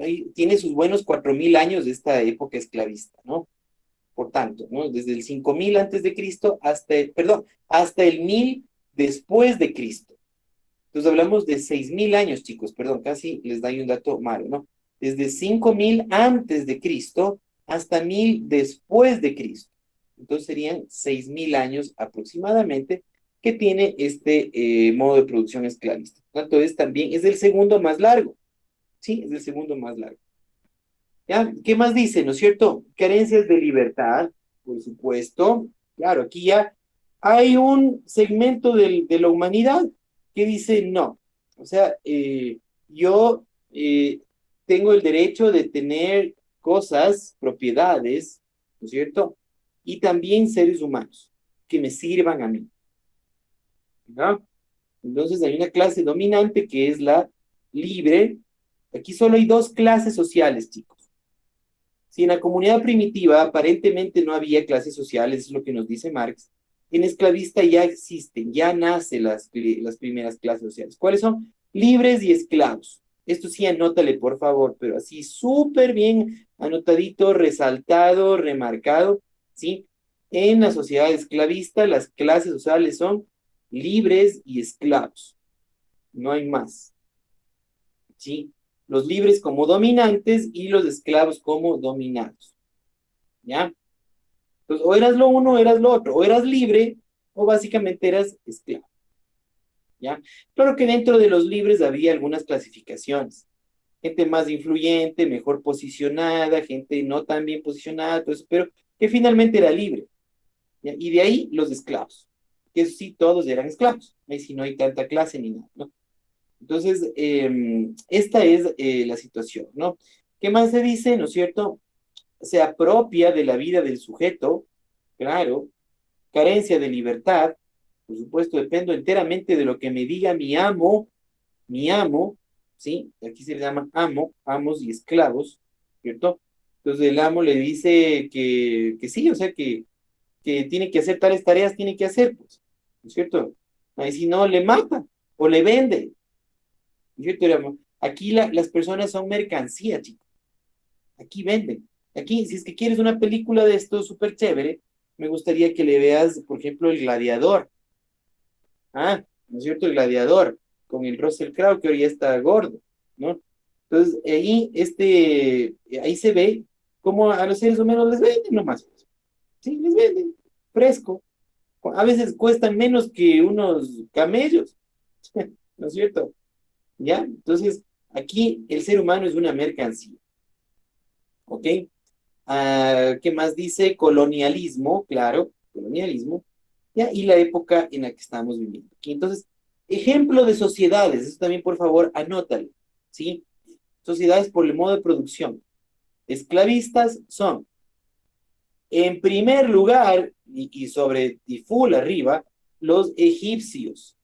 Ahí tiene sus buenos 4.000 años de esta época esclavista, ¿no? Por tanto, ¿no? Desde el 5.000 antes de Cristo hasta el 1.000 después de Cristo. Entonces hablamos de 6.000 años, chicos, perdón, casi les doy un dato malo, ¿no? Desde 5.000 antes de Cristo hasta 1.000 después de Cristo. Entonces serían 6.000 años aproximadamente que tiene este modo de producción esclavista. Entonces también es el segundo más largo, ¿sí? Es el segundo más largo. ¿Ya? ¿Qué más dice, no es cierto? Carencias de libertad, por supuesto. Claro, aquí ya hay un segmento de la humanidad que dice no. O sea, yo tengo el derecho de tener cosas, propiedades, ¿no es cierto? Y también seres humanos que me sirvan a mí. ¿No? Entonces hay una clase dominante que es la libre, aquí solo hay dos clases sociales, chicos. Si en la comunidad primitiva aparentemente no había clases sociales, es lo que nos dice Marx, en esclavista ya existen, ya nacen las primeras clases sociales. ¿Cuáles son? Libres y esclavos. Esto sí, anótale, por favor, pero así súper bien anotadito, resaltado, remarcado, ¿sí? En la sociedad esclavista, las clases sociales son libres y esclavos. No hay más, ¿sí? Los libres como dominantes y los esclavos como dominados, ¿ya? Entonces, o eras lo uno o eras lo otro, o eras libre o básicamente eras esclavo, ¿ya? Claro que dentro de los libres había algunas clasificaciones. Gente más influyente, mejor posicionada, gente no tan bien posicionada, todo eso, pero que finalmente era libre, ¿ya? Y de ahí los esclavos, que eso sí, todos eran esclavos, ahí sí no hay tanta clase ni nada, ¿no? Entonces, esta es la situación, ¿no? ¿Qué más se dice, no es cierto? Se apropia de la vida del sujeto, claro, carencia de libertad, por supuesto, dependo enteramente de lo que me diga mi amo, ¿sí? Aquí se le llama amo, amos y esclavos, ¿cierto? Entonces el amo le dice que sí, o sea, que tiene que hacer tales tareas, tiene que hacer, pues, ¿no es cierto? Ahí si no, le mata o le vende, ¿no es cierto? Aquí las personas son mercancía, chicos, aquí venden. Aquí, si es que quieres una película de esto súper chévere, me gustaría que le veas, por ejemplo, El Gladiador. Ah, ¿no es cierto? El Gladiador, con el Russell Crowe, que hoy ya está gordo, ¿no? Entonces, ahí se ve cómo a los seres humanos les venden nomás. Sí, les venden, fresco. A veces cuestan menos que unos camellos, ¿no es cierto? ¿Ya? Entonces, aquí el ser humano es una mercancía, ¿ok? ¿Qué más dice? Colonialismo, claro, colonialismo, ¿ya? Y la época en la que estamos viviendo. Aquí, entonces, ejemplo de sociedades, eso también por favor anótalo, ¿sí? Sociedades por el modo de producción. Esclavistas son, en primer lugar, y full arriba, los egipcios,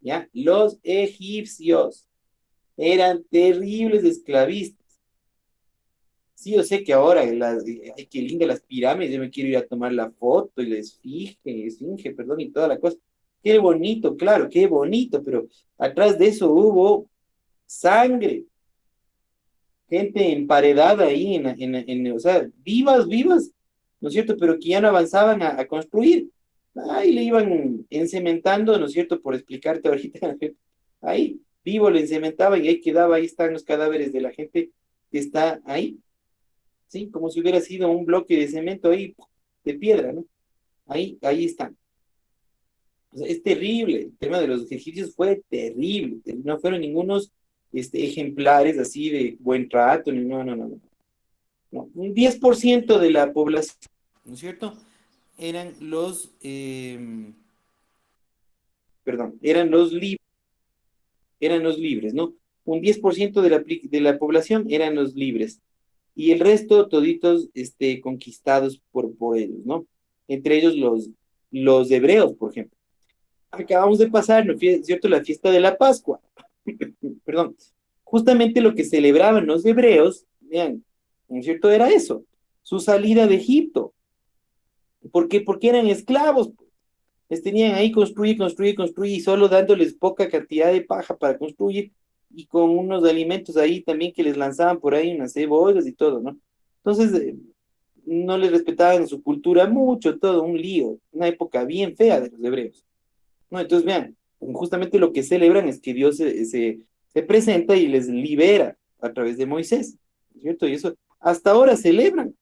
¿ya? Los egipcios eran terribles esclavistas. Sí, yo sé que ahora, ay, qué linda las pirámides, yo me quiero ir a tomar la foto y la esfinge, perdón, y toda la cosa. Qué bonito, claro, qué bonito, pero atrás de eso hubo sangre, gente emparedada ahí, o sea, vivas, ¿no es cierto? Pero que ya no avanzaban a construir. Ahí le iban encementando, ¿no es cierto? Por explicarte ahorita, ¿no es cierto? Ahí, vivo le encementaban y ahí quedaba, ahí están los cadáveres de la gente que está ahí. ¿Sí? Como si hubiera sido un bloque de cemento ahí, de piedra, ¿no? Ahí están. O sea, es terrible, el tema de los egipcios fue terrible, no fueron ningunos ejemplares así de buen trato, no. Un 10% de la población, ¿no es cierto? Eran perdón, eran los libres, ¿no? Un 10% de la población eran los libres y el resto toditos conquistados por ellos, ¿no? Entre ellos los hebreos, por ejemplo. Acabamos de pasar, ¿no es cierto?, la fiesta de la Pascua. Perdón. Justamente lo que celebraban los hebreos, vean, ¿no es cierto?, era eso, su salida de Egipto. ¿Por qué? Porque eran esclavos. Les tenían ahí construir, y solo dándoles poca cantidad de paja para construir y con unos alimentos ahí también que les lanzaban por ahí unas cebollas y todo, ¿no? Entonces, no les respetaban su cultura mucho, todo un lío, una época bien fea de los hebreos, ¿no? Entonces, vean, justamente lo que celebran es que Dios se presenta y les libera a través de Moisés, ¿no es cierto? Y eso hasta ahora celebran,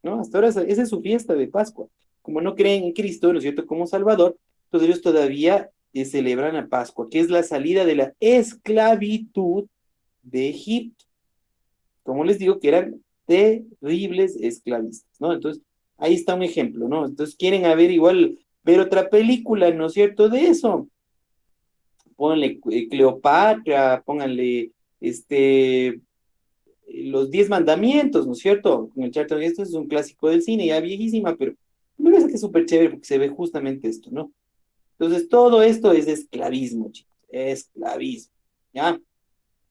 ¿no? Hasta ahora esa es su fiesta de Pascua. Como no creen en Cristo, ¿no es cierto?, como Salvador, entonces ellos todavía celebran la Pascua, que es la salida de la esclavitud de Egipto. Como les digo, que eran terribles esclavistas, ¿no? Entonces, ahí está un ejemplo, ¿no? Entonces, quieren ver otra película, ¿no es cierto?, de eso. Pónganle Cleopatra, pónganle los 10 mandamientos, ¿no es cierto? Con el Charlton Heston es un clásico del cine, ya viejísima, pero me parece que es súper chévere porque se ve justamente esto, ¿no? Entonces, todo esto es esclavismo, chicos, esclavismo, ¿ya?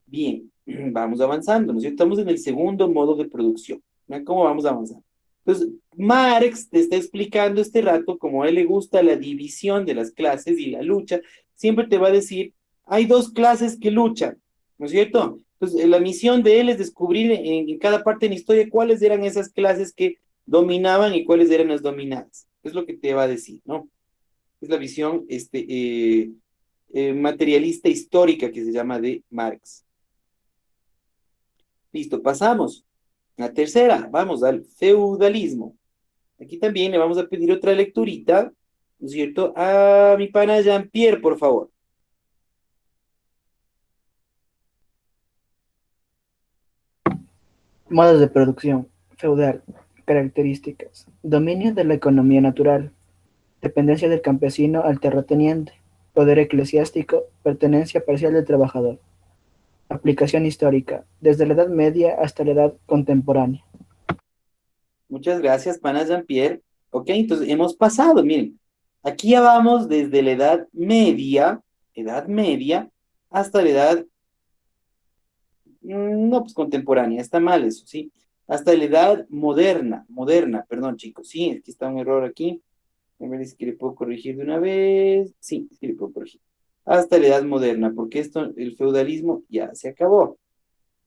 Bien, vamos avanzando, ¿no es cierto? Estamos en el segundo modo de producción. Vean cómo vamos avanzando. Entonces, Marx te está explicando este rato, como a él le gusta la división de las clases y la lucha, siempre te va a decir, hay dos clases que luchan, ¿no es cierto? Entonces, la misión de él es descubrir en cada parte de la historia cuáles eran esas clases que dominaban y cuáles eran las dominadas. Es lo que te va a decir, ¿no? Es la visión materialista histórica que se llama de Marx. Listo, pasamos. La tercera, vamos al feudalismo. Aquí también le vamos a pedir otra lecturita, ¿no es cierto? A mi pana Jean-Pierre, por favor. Modos de producción. Feudal. Características. Dominio de la economía natural. Dependencia del campesino al terrateniente. Poder eclesiástico. Pertenencia parcial del trabajador. Aplicación histórica. Desde la Edad Media hasta la Edad Contemporánea. Muchas gracias, pana Jean-Pierre. Ok, entonces hemos pasado, miren, aquí ya vamos desde la Edad Media, hasta la edad, no, pues contemporánea, está mal eso, ¿sí? Hasta la edad moderna, perdón, chicos, sí, aquí está un error aquí. A ver si le puedo corregir de una vez. Sí, sí le puedo corregir. Hasta la edad moderna, porque esto, el feudalismo ya se acabó.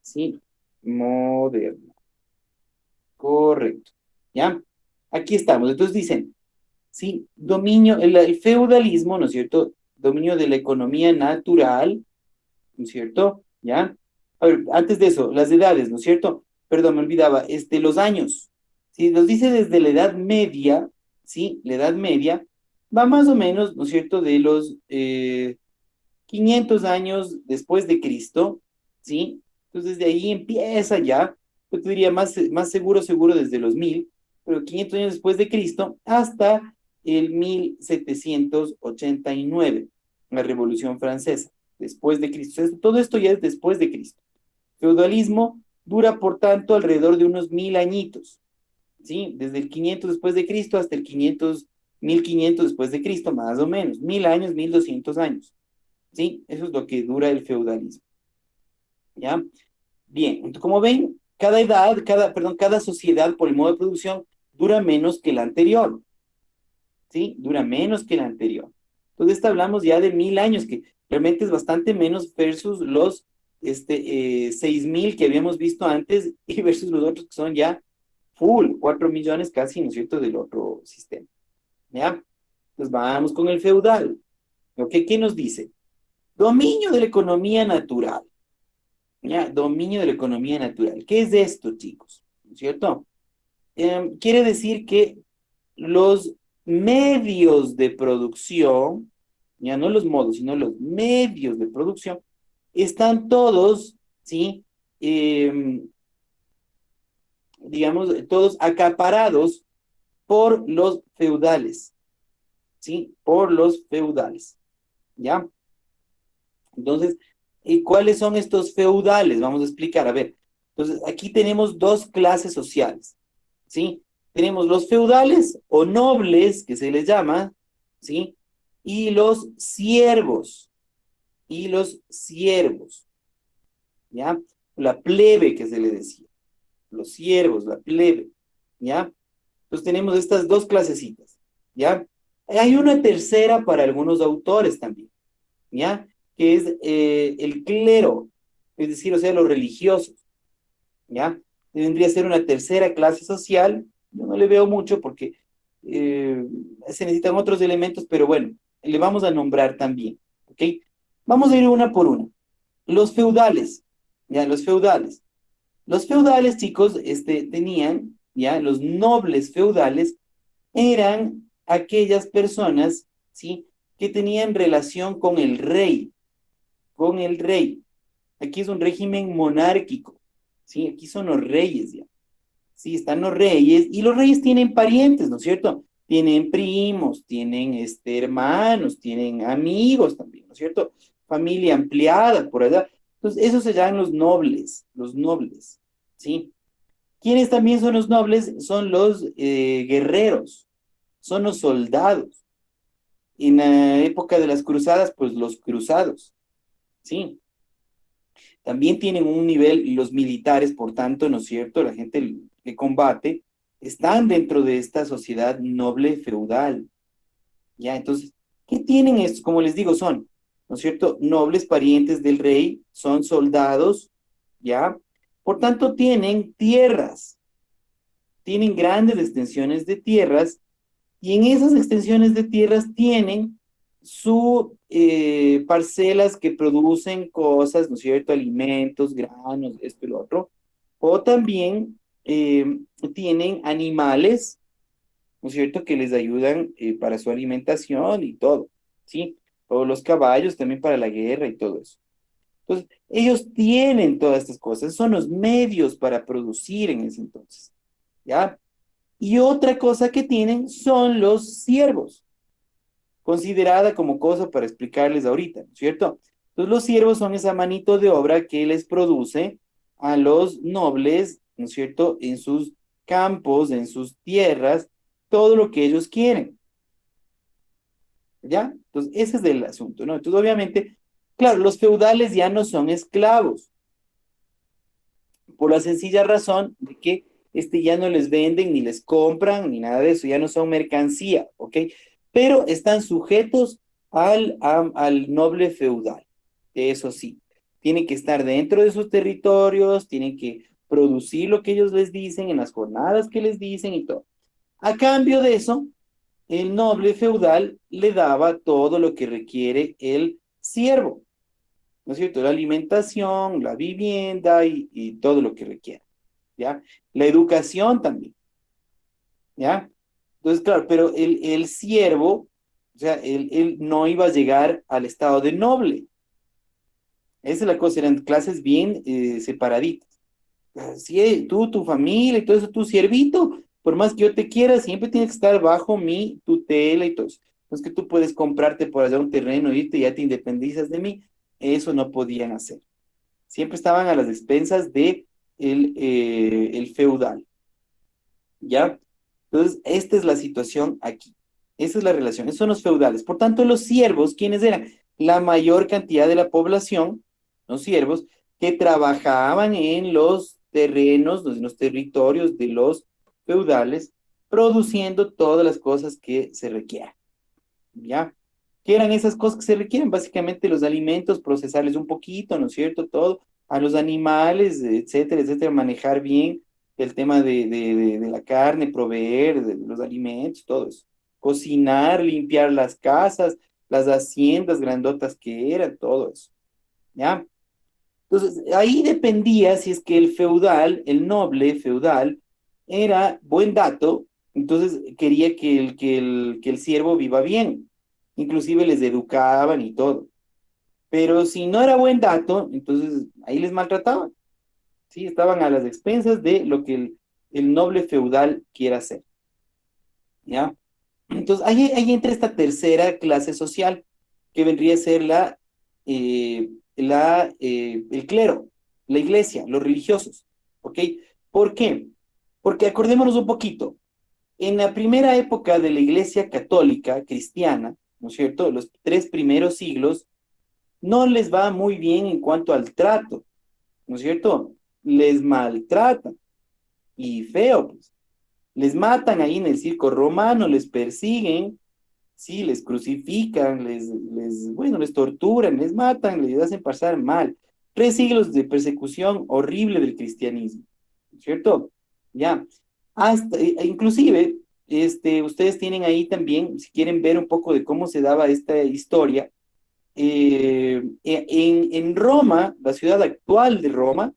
Sí, moderna. Correcto. ¿Ya? Aquí estamos. Entonces dicen, sí, dominio, el feudalismo, ¿no es cierto? Dominio de la economía natural, ¿no es cierto? ¿Ya? A ver, antes de eso, las edades, ¿no es cierto? Perdón, me olvidaba, los años. Si nos dice desde la Edad Media, ¿sí? La Edad Media va más o menos, ¿no es cierto?, de los 500 años después de Cristo, ¿sí? Entonces de ahí empieza ya, yo te diría más seguro desde los 1000, pero 500 años después de Cristo hasta el 1789, la Revolución Francesa, después de Cristo. Entonces, todo esto ya es después de Cristo. Feudalismo dura, por tanto, alrededor de unos 1000 añitos, ¿sí? Desde el 500 después de Cristo hasta el 1500 después de Cristo, más o menos, 1000 años, 1200 años, ¿sí? Eso es lo que dura el feudalismo, ¿ya? Bien, entonces, como ven, cada sociedad por el modo de producción dura menos que la anterior, ¿sí? Dura menos que la anterior. Entonces, hablamos ya de 1000 años, que realmente es bastante menos versus los 6000 que habíamos visto antes y versus los otros que son ya full, 4 millones casi, ¿no es cierto?, del otro sistema. ¿Ya? Entonces vamos con el feudal. ¿Ok? ¿Qué nos dice? Dominio de la economía natural. ¿Ya? Dominio de la economía natural. ¿Qué es esto, chicos? ¿No es cierto? Quiere decir que los medios de producción, ya no los modos, sino los medios de producción, están todos, ¿sí? Digamos, todos acaparados por los feudales, ¿sí? Por los feudales, ¿ya? Entonces, ¿cuáles son estos feudales? Vamos a explicar, a ver. Entonces, aquí tenemos dos clases sociales, ¿sí? Tenemos los feudales o nobles, que se les llama, ¿sí? Y los siervos, ¿ya? La plebe, que se le decía, los siervos, la plebe, ¿ya? Entonces tenemos estas dos clasecitas, ¿ya? Hay una tercera para algunos autores también, ¿ya? Que es el clero, es decir, o sea, los religiosos, ¿ya? Vendría a ser una tercera clase social, yo no le veo mucho porque se necesitan otros elementos, pero bueno, le vamos a nombrar también, ¿ok? Vamos a ir una por una. Los feudales, ¿ya? Los feudales. Los feudales, chicos, tenían, ¿ya? Los nobles feudales eran aquellas personas, ¿sí? Que tenían relación con el rey, con el rey. Aquí es un régimen monárquico, ¿sí? Aquí son los reyes, ¿ya? Sí, están los reyes, y los reyes tienen parientes, ¿no es cierto? Tienen primos, tienen hermanos, tienen amigos también, ¿no es cierto? Familia ampliada por allá. Entonces, esos se llaman los nobles, ¿sí? ¿Quiénes también son los nobles? Son los guerreros, son los soldados. En la época de las cruzadas, pues los cruzados, ¿sí? También tienen un nivel, los militares, por tanto, ¿no es cierto? La gente que combate, están dentro de esta sociedad noble feudal. ¿Ya? Entonces, ¿qué tienen estos? Como les digo, son, ¿no es cierto? Nobles parientes del rey, son soldados, ¿ya? Por tanto, tienen tierras, tienen grandes extensiones de tierras, y en esas extensiones de tierras tienen sus parcelas que producen cosas, ¿no es cierto? Alimentos, granos, esto y lo otro. O también tienen animales, ¿no es cierto?, que les ayudan para su alimentación y todo, ¿sí? O los caballos también para la guerra y todo eso. Entonces, ellos tienen todas estas cosas, son los medios para producir en ese entonces, ¿ya? Y otra cosa que tienen son los siervos, considerada como cosa para explicarles ahorita, ¿no es cierto? Entonces, los siervos son esa manito de obra que les produce a los nobles, ¿no es cierto?, en sus campos, en sus tierras, todo lo que ellos quieren, ¿ya? Entonces, ese es el asunto, ¿no? Entonces, obviamente, claro, los feudales ya no son esclavos, por la sencilla razón de que ya no les venden, ni les compran, ni nada de eso, ya no son mercancía, ¿ok? Pero están sujetos al noble feudal, eso sí, tienen que estar dentro de sus territorios, tienen que producir lo que ellos les dicen en las jornadas que les dicen y todo. A cambio de eso, el noble feudal le daba todo lo que requiere el siervo, ¿no es cierto? La alimentación, la vivienda y todo lo que requiera, ¿ya? La educación también, ¿ya? Entonces, claro, pero el siervo, o sea, él no iba a llegar al estado de noble. Esa es la cosa, eran clases bien separaditas. Si tú, tu familia y todo eso, tu siervito, por más que yo te quiera, siempre tienes que estar bajo mi tutela y todo eso. No es que tú puedes comprarte por allá un terreno, irte y ya te independizas de mí. Eso no podían hacer. Siempre estaban a las expensas de el feudal. ¿Ya? Entonces, esta es la situación aquí. Esa es la relación. Esos son los feudales. Por tanto, los siervos, ¿quiénes eran? La mayor cantidad de la población, los siervos, que trabajaban en los terrenos, en los territorios de los feudales, produciendo todas las cosas que se requieran. ¿Ya? ¿Qué eran esas cosas que se requieren? Básicamente los alimentos, procesarles un poquito, ¿no es cierto? Todo, a los animales, etcétera, etcétera, manejar bien el tema de la carne, proveer de los alimentos, todo eso. Cocinar, limpiar las casas, las haciendas grandotas que eran, todo eso. ¿Ya? Entonces, ahí dependía si es que el feudal, el noble feudal, era buen dato, entonces quería que el siervo viva bien. Inclusive les educaban y todo. Pero si no era buen dato, entonces ahí les maltrataban. ¿Sí? Estaban a las expensas de lo que el noble feudal quiera hacer. ¿Ya? Entonces ahí entra esta tercera clase social, que vendría a ser el clero, la iglesia, los religiosos. ¿Ok? ¿Por qué? Porque acordémonos un poquito. En la primera época de la iglesia católica cristiana, ¿no es cierto? Los 3 primeros siglos, no les va muy bien en cuanto al trato, ¿no es cierto? Les maltratan, y feo, pues. Les matan ahí en el circo romano, les persiguen, sí, les crucifican, bueno, les torturan, les matan, les hacen pasar mal. 3 siglos de persecución horrible del cristianismo, ¿no es cierto? Ya, inclusive, ustedes tienen ahí también, si quieren ver un poco de cómo se daba esta historia, en Roma, la ciudad actual de Roma,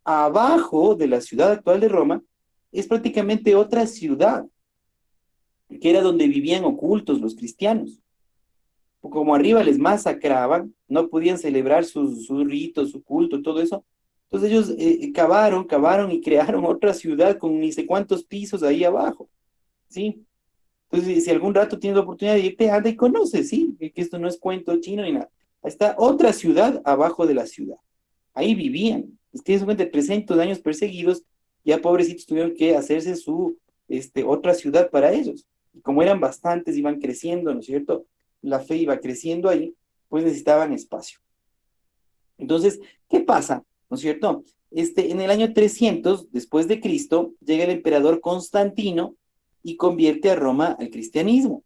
abajo de la ciudad actual de Roma, es prácticamente otra ciudad, que era donde vivían ocultos los cristianos. Como arriba les masacraban, no podían celebrar sus ritos, su culto, todo eso. Entonces ellos cavaron y crearon otra ciudad con ni sé cuántos pisos ahí abajo, ¿sí? Entonces, si algún rato tienes la oportunidad de irte, anda y conoce, ¿sí? Que esto no es cuento chino ni nada. Ahí está otra ciudad abajo de la ciudad. Ahí vivían. Es que eso de 300 años perseguidos, ya pobrecitos tuvieron que hacerse su otra ciudad para ellos. Y como eran bastantes, iban creciendo, ¿no es cierto? La fe iba creciendo ahí, pues necesitaban espacio. Entonces, ¿qué pasa? ¿No es cierto? En el año 300 después de Cristo, llega el emperador Constantino y convierte a Roma al cristianismo.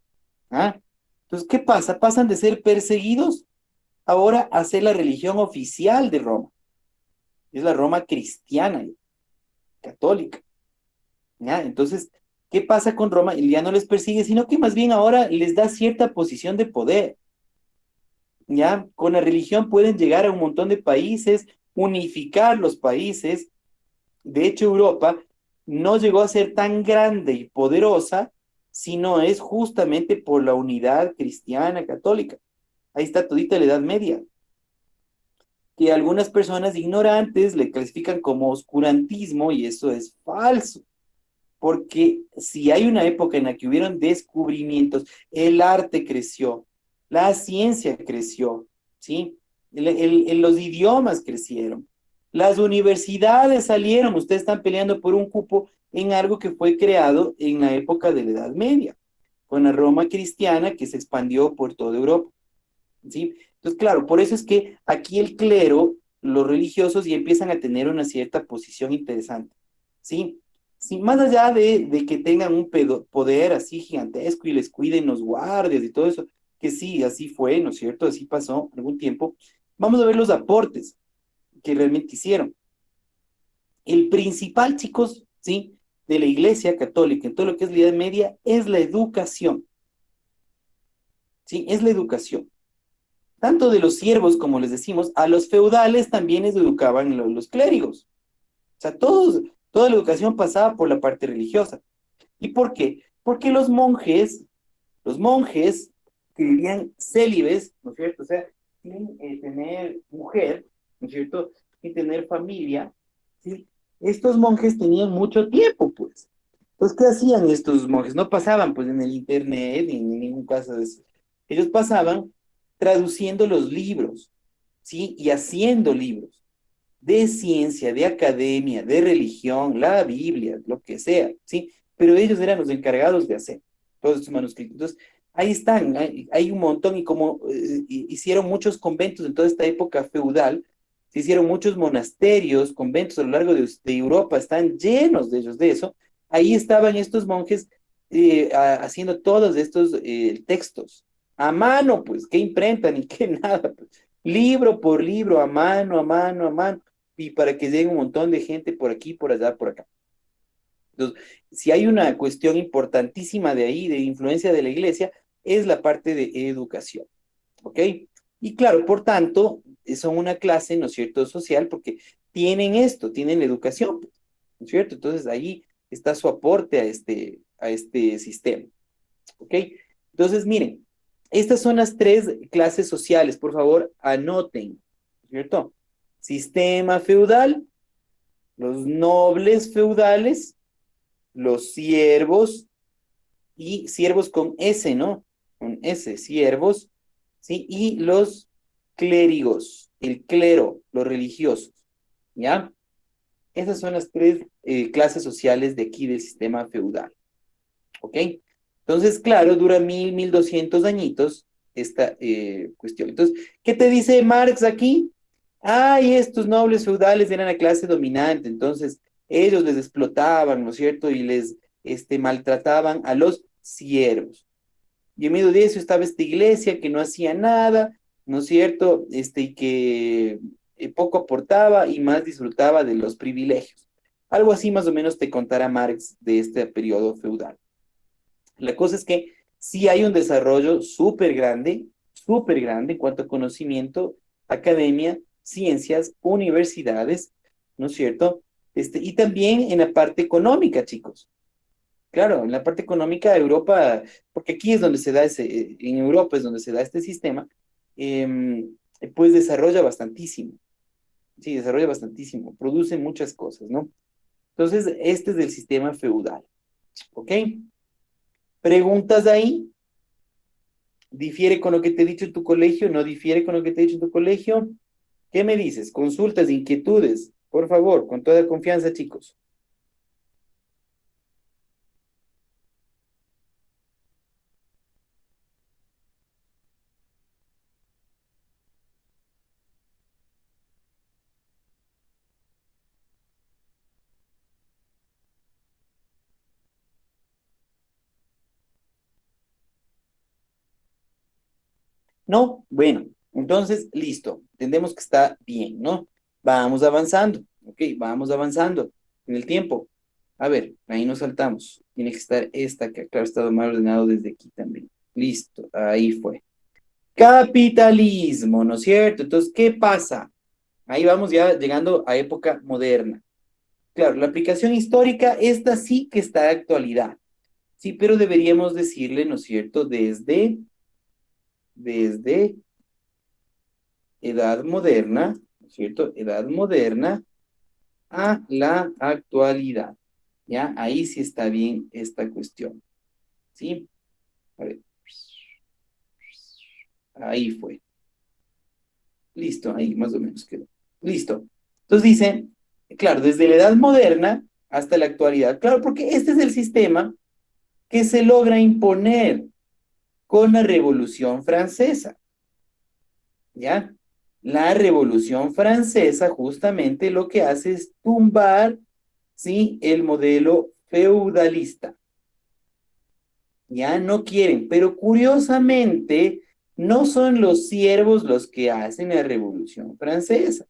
¿Ah? Entonces, ¿qué pasa? Pasan de ser perseguidos ahora a ser la religión oficial de Roma. Es la Roma cristiana, católica. ¿Ya? Entonces, ¿qué pasa con Roma? Él ya no les persigue, sino que más bien ahora les da cierta posición de poder. ¿Ya? Con la religión pueden llegar a un montón de países, unificar los países. De hecho, Europa no llegó a ser tan grande y poderosa, sino es justamente por la unidad cristiana católica. Ahí está todita la Edad Media, que algunas personas ignorantes le clasifican como oscurantismo y eso es falso. Porque si hay una época en la que hubieron descubrimientos, el arte creció, la ciencia creció, ¿sí? Los idiomas crecieron, las universidades salieron, ustedes están peleando por un cupo en algo que fue creado en la época de la Edad Media, con la Roma cristiana que se expandió por toda Europa, ¿sí? Entonces, claro, por eso es que aquí el clero, los religiosos ya empiezan a tener una cierta posición interesante, ¿sí? Sí, más allá de que tengan un poder así gigantesco y les cuiden los guardias y todo eso, que sí, así fue, ¿no es cierto? Así pasó algún tiempo. Vamos a ver los aportes que realmente hicieron. El principal, chicos, ¿sí? De la Iglesia Católica en todo lo que es la Edad Media es la educación, ¿sí? Es la educación. Tanto de los siervos, como les decimos, a los feudales también les educaban los clérigos. O sea, toda la educación pasaba por la parte religiosa. ¿Y por qué? Porque los monjes que vivían célibes, ¿no es cierto? O sea, sin tener mujer, ¿no es cierto? Sin tener familia, ¿sí? Estos monjes tenían mucho tiempo, pues. Entonces, ¿qué hacían estos monjes? No pasaban, pues, en el internet, ni en ningún caso de eso. Ellos pasaban traduciendo los libros, ¿sí? Y haciendo libros de ciencia, de academia, de religión, la Biblia, lo que sea, ¿sí? Pero ellos eran los encargados de hacer todos estos manuscritos. Entonces, ahí están, hay un montón y como hicieron muchos conventos en toda esta época feudal, se hicieron muchos monasterios, conventos a lo largo de Europa, están llenos de ellos de eso. Ahí estaban estos monjes haciendo todos estos textos a mano, pues, qué imprenta ni qué nada, pues. Libro por libro, a mano, a mano, a mano y para que llegue un montón de gente por aquí, por allá, por acá. Entonces, si hay una cuestión importantísima de ahí, de influencia de la iglesia, es la parte de educación, ¿ok? Y claro, por tanto, son una clase, ¿no es cierto?, social, porque tienen esto, tienen la educación, ¿no es cierto? Entonces, ahí está su aporte a este sistema, ¿ok? Entonces, miren, estas son las tres clases sociales, por favor, anoten, ¿no es cierto? Sistema feudal, los nobles feudales, los siervos y siervos con S, ¿no? Con S, siervos, ¿sí? Y los clérigos, el clero, los religiosos, ¿ya? Esas son las tres clases sociales de aquí del sistema feudal, ¿ok? Entonces, claro, dura 1200 añitos esta cuestión. Entonces, ¿qué te dice Marx aquí? Ay, estos nobles feudales eran la clase dominante, entonces ellos les explotaban, ¿no es cierto? Y les maltrataban a los siervos. Y en medio de eso estaba esta iglesia que no hacía nada, ¿no es cierto? Y que poco aportaba y más disfrutaba de los privilegios. Algo así más o menos te contará Marx de este periodo feudal. La cosa es que sí hay un desarrollo súper grande en cuanto a conocimiento, academia, ciencias, universidades, ¿no es cierto? Y también en la parte económica, chicos. Claro, en la parte económica de Europa, porque aquí es donde se da en Europa es donde se da este sistema, pues desarrolla bastantísimo. Sí, desarrolla bastantísimo, produce muchas cosas, ¿no? Entonces, este es el sistema feudal, ¿ok? ¿Preguntas ahí? ¿Difiere con lo que te he dicho en tu colegio? ¿No difiere con lo que te he dicho en tu colegio? ¿Qué me dices? Consultas, inquietudes, por favor, con toda confianza, chicos. No, bueno, entonces, listo, entendemos que está bien, ¿no? Vamos avanzando, ok, vamos avanzando en el tiempo. A ver, ahí nos saltamos. Tiene que estar esta, que claro, está mal ordenado desde aquí también. Listo, ahí fue. Capitalismo, ¿no es cierto? Entonces, ¿qué pasa? Ahí vamos ya llegando a época moderna. Claro, la aplicación histórica, esta sí que está de actualidad. Sí, pero deberíamos decirle, ¿no es cierto? Desde edad moderna, ¿no es cierto? Edad moderna a la actualidad. ¿Ya? Ahí sí está bien esta cuestión. ¿Sí? A ver. Ahí fue. Listo, ahí más o menos quedó. Listo. Entonces dice, claro, desde la edad moderna hasta la actualidad. Claro, porque este es el sistema que se logra imponer con la Revolución Francesa. ¿Ya? La Revolución Francesa justamente lo que hace es tumbar, ¿sí?, el modelo feudalista. Ya no quieren, pero curiosamente no son los siervos los que hacen la Revolución Francesa.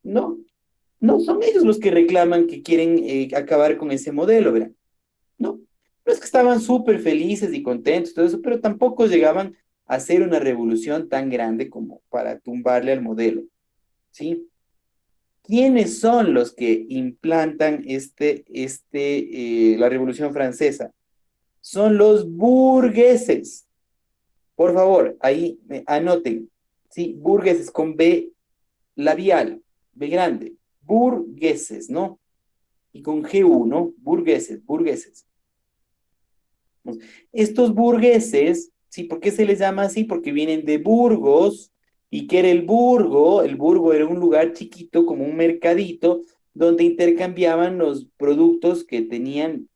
No, no son ellos los que reclaman que quieren acabar con ese modelo, ¿verdad? No, no es que estaban súper felices y contentos, todo eso, pero tampoco llegaban a hacer una revolución tan grande como para tumbarle al modelo, ¿sí? ¿Quiénes son los que implantan la Revolución Francesa? Son los burgueses. Por favor, ahí anoten, ¿sí? Burgueses con B labial, B grande, burgueses, ¿no? Y con G1, ¿no? Burgueses, burgueses. Estos burgueses, ¿sí? ¿Por qué se les llama así? Porque vienen de Burgos, y que era el Burgo. El Burgo era un lugar chiquito, como un mercadito, donde intercambiaban los productos que tenían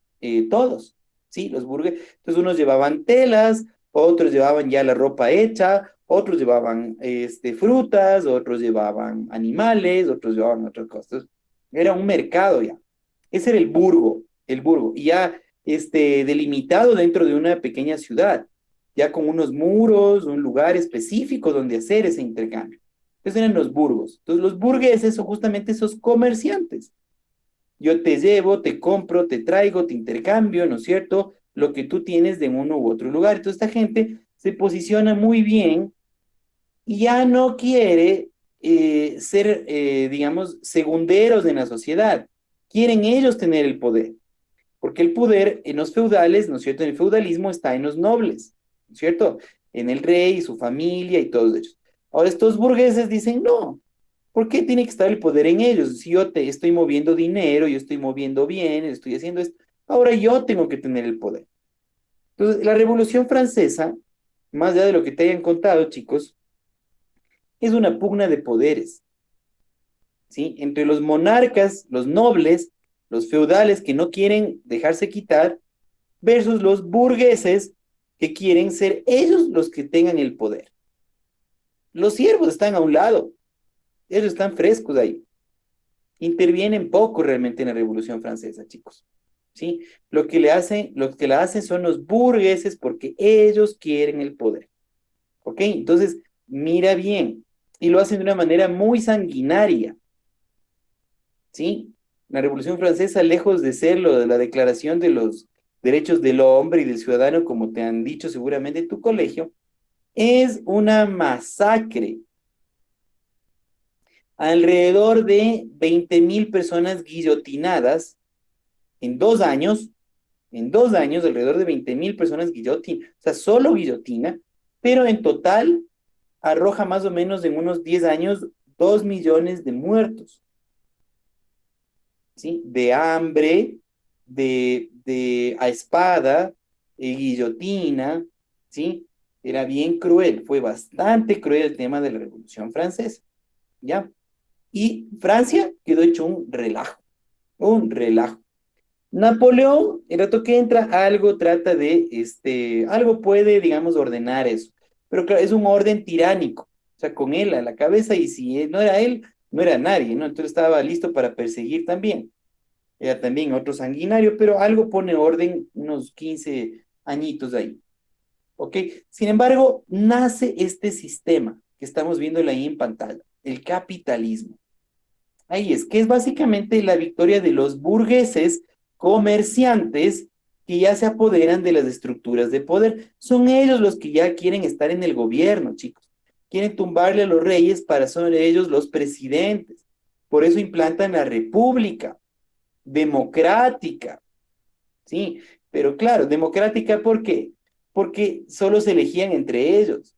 todos, ¿sí? Los burgueses. Entonces unos llevaban telas, otros llevaban ya la ropa hecha, otros llevaban frutas, otros llevaban animales, otros llevaban otras cosas. Era un mercado ya. Ese era el Burgo, el Burgo. Y ya delimitado dentro de una pequeña ciudad, ya con unos muros, un lugar específico donde hacer ese intercambio. Entonces eran los burgos. Entonces los burgueses son justamente esos comerciantes. Yo te llevo, te compro, te traigo, te intercambio, ¿no es cierto? Lo que tú tienes de uno u otro lugar. Entonces esta gente se posiciona muy bien y ya no quiere ser, digamos, segunderos en la sociedad. Quieren ellos tener el poder. Porque el poder en los feudales, ¿no es cierto? En el feudalismo está en los nobles, ¿no es cierto? En el rey y su familia y todos ellos. Ahora estos burgueses dicen, no, ¿por qué tiene que estar el poder en ellos? Si yo te estoy moviendo dinero, yo estoy moviendo bienes, estoy haciendo esto, ahora yo tengo que tener el poder. Entonces, la Revolución Francesa, más allá de lo que te hayan contado, chicos, es una pugna de poderes, ¿sí? Entre los monarcas, los nobles, los feudales que no quieren dejarse quitar, versus los burgueses que quieren ser ellos los que tengan el poder. Los siervos están a un lado, ellos están frescos ahí. Intervienen poco realmente en la Revolución Francesa, chicos. ¿Sí? Lo que la hacen son los burgueses porque ellos quieren el poder. ¿Ok? Entonces, mira bien. Y lo hacen de una manera muy sanguinaria. ¿Sí? La Revolución Francesa, lejos de ser la declaración de los derechos del hombre y del ciudadano, como te han dicho seguramente en tu colegio, es una masacre. Alrededor de 20.000 personas guillotinadas en 2 años, alrededor de 20.000 personas guillotinadas, o sea, solo guillotina, pero en total arroja más o menos en unos 10 años 2 millones de muertos. ¿Sí? De hambre, a espada, guillotina, ¿sí? Era bien cruel, fue bastante cruel el tema de la Revolución Francesa, ¿ya? Y Francia quedó hecho un relajo, un relajo. Napoleón, el rato que entra, algo trata algo puede, digamos, ordenar eso, pero claro, es un orden tiránico, o sea, con él a la cabeza, y si no era él, no era nadie, ¿no? Entonces estaba listo para perseguir también. Era también otro sanguinario, pero algo pone orden, unos 15 añitos ahí. ¿ok? Sin embargo, nace este sistema que estamos viendo ahí en pantalla, el capitalismo. Ahí es, que es básicamente la victoria de los burgueses comerciantes que ya se apoderan de las estructuras de poder. Son ellos los que ya quieren estar en el gobierno, chicos. Quieren tumbarle a los reyes para ser ellos los presidentes. Por eso implantan la república democrática, ¿sí? Pero claro, democrática, ¿por qué? Porque solo se elegían entre ellos.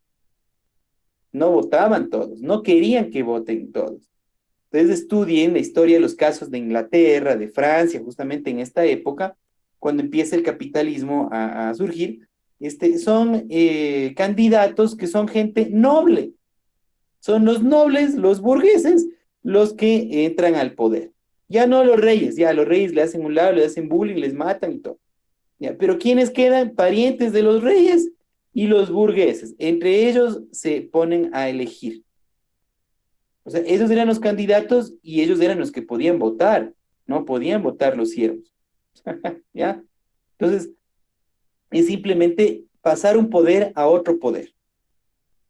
No votaban todos, no querían que voten todos. Entonces estudien la historia de los casos de Inglaterra, de Francia, justamente en esta época, cuando empieza el capitalismo a surgir, son candidatos que son gente noble. Son los nobles, los burgueses, los que entran al poder. Ya no los reyes, ya los reyes le hacen un lado, le hacen bullying, les matan y todo. Ya, pero ¿quiénes quedan? Parientes de los reyes y los burgueses. Entre ellos se ponen a elegir. O sea, esos eran los candidatos y ellos eran los que podían votar, no podían votar los siervos. ¿Ya? Entonces, es simplemente pasar un poder a otro poder.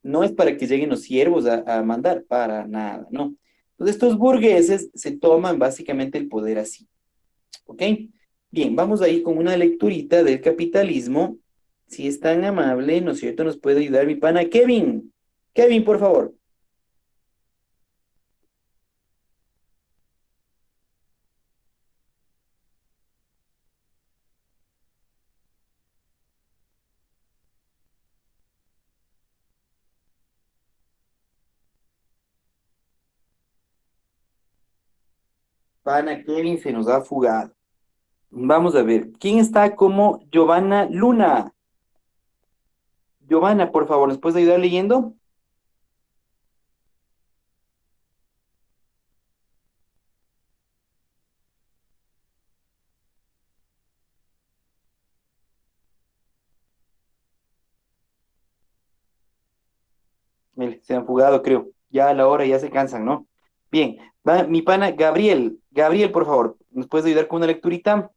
No es para que lleguen los siervos a mandar, para nada, ¿no? Entonces, estos burgueses se toman básicamente el poder así. ¿Ok? Bien, vamos ahí con una lecturita del capitalismo. Si es tan amable, ¿no es cierto? Nos puede ayudar mi pana Kevin. Kevin, por favor. Pana Kevin se nos ha fugado. Vamos a ver, ¿quién está como Giovanna Luna? Giovanna, por favor, ¿nos puedes ayudar leyendo? Se han fugado, creo. Ya a la hora ya se cansan, ¿no? Bien, va mi pana Gabriel. Gabriel, por favor, ¿nos puedes ayudar con una lecturita?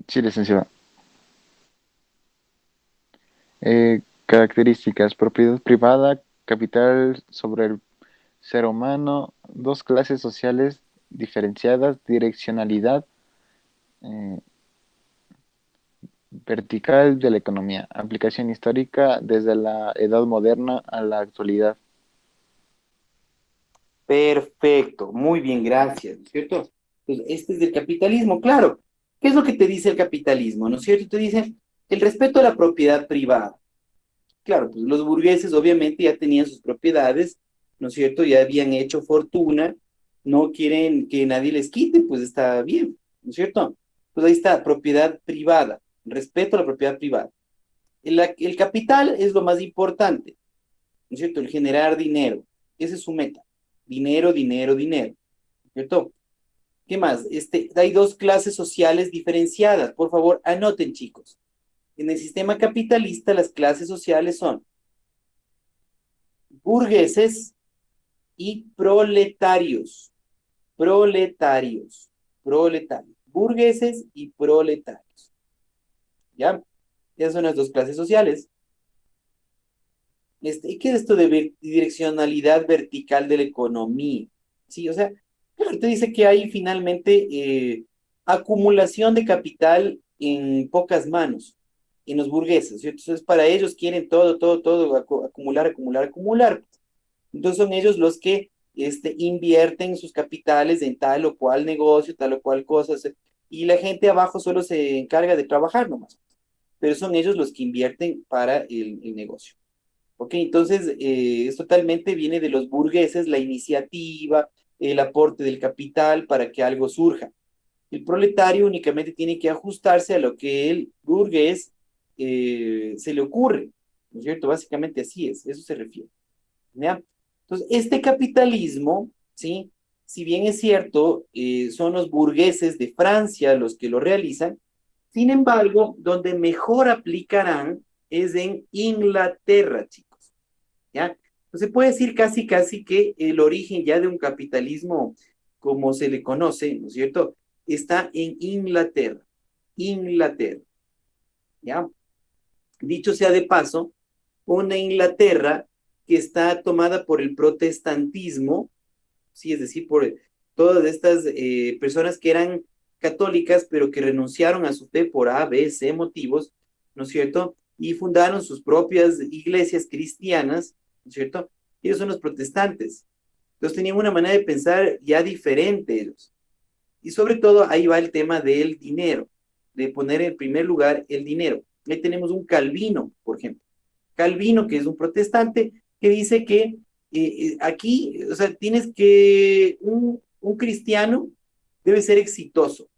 Sí, licenciado. Características: propiedad privada, capital sobre el ser humano, dos clases sociales diferenciadas, direccionalidad eh, vertical de la economía, aplicación histórica desde la edad moderna a la actualidad. Perfecto, muy bien, gracias, ¿no es cierto? Entonces, este es del capitalismo, claro. ¿Qué es lo que te dice el capitalismo, no es cierto? Te dice el respeto a la propiedad privada. Claro, pues los burgueses obviamente ya tenían sus propiedades, ¿no es cierto? Ya habían hecho fortuna, no quieren que nadie les quite, pues está bien, ¿no es cierto? Pues ahí está, propiedad privada, respeto a la propiedad privada. El capital es lo más importante, ¿no es cierto? El generar dinero, esa es su meta. Dinero, dinero, dinero, ¿no es cierto? ¿Qué más? Hay dos clases sociales diferenciadas. Por favor, anoten, chicos. En el sistema capitalista, las clases sociales son burgueses y proletarios. Proletarios. Proletarios. Burgueses y proletarios. ¿Ya? Esas son las dos clases sociales. ¿Y qué es esto de direccionalidad vertical de la economía? Sí, o sea, claro, te dice que hay finalmente acumulación de capital en pocas manos, en los burgueses, ¿cierto? Entonces, para ellos quieren todo, todo, todo, acumular, acumular, acumular. Entonces, son ellos los que invierten sus capitales en tal o cual negocio, tal o cual cosa, y la gente abajo solo se encarga de trabajar nomás, pero son ellos los que invierten para el negocio. Ok, entonces es totalmente viene de los burgueses la iniciativa, el aporte del capital para que algo surja. El proletario únicamente tiene que ajustarse a lo que el burgués se le ocurre, ¿no es cierto? Básicamente así es, eso se refiere. ¿Ya? Entonces, este capitalismo, ¿sí? Si bien es cierto, son los burgueses de Francia los que lo realizan, sin embargo, donde mejor aplicarán es en Inglaterra, chicos. ¿Ya? Entonces, se puede decir casi, casi que el origen ya de un capitalismo, como se le conoce, ¿no es cierto?, está en Inglaterra. Inglaterra. ¿Ya? Dicho sea de paso, una Inglaterra que está tomada por el protestantismo, sí, es decir, por todas estas personas que eran católicas, pero que renunciaron a su fe por A, B, C motivos, ¿no es cierto? Y fundaron sus propias iglesias cristianas, ¿no es cierto? Ellos son los protestantes. Entonces tenían una manera de pensar ya diferente ellos. Y sobre todo ahí va el tema del dinero, de poner en primer lugar el dinero. Ahí tenemos un Calvino, por ejemplo. Calvino, que es un protestante, que dice que aquí, o sea, tienes que, un cristiano debe ser exitoso,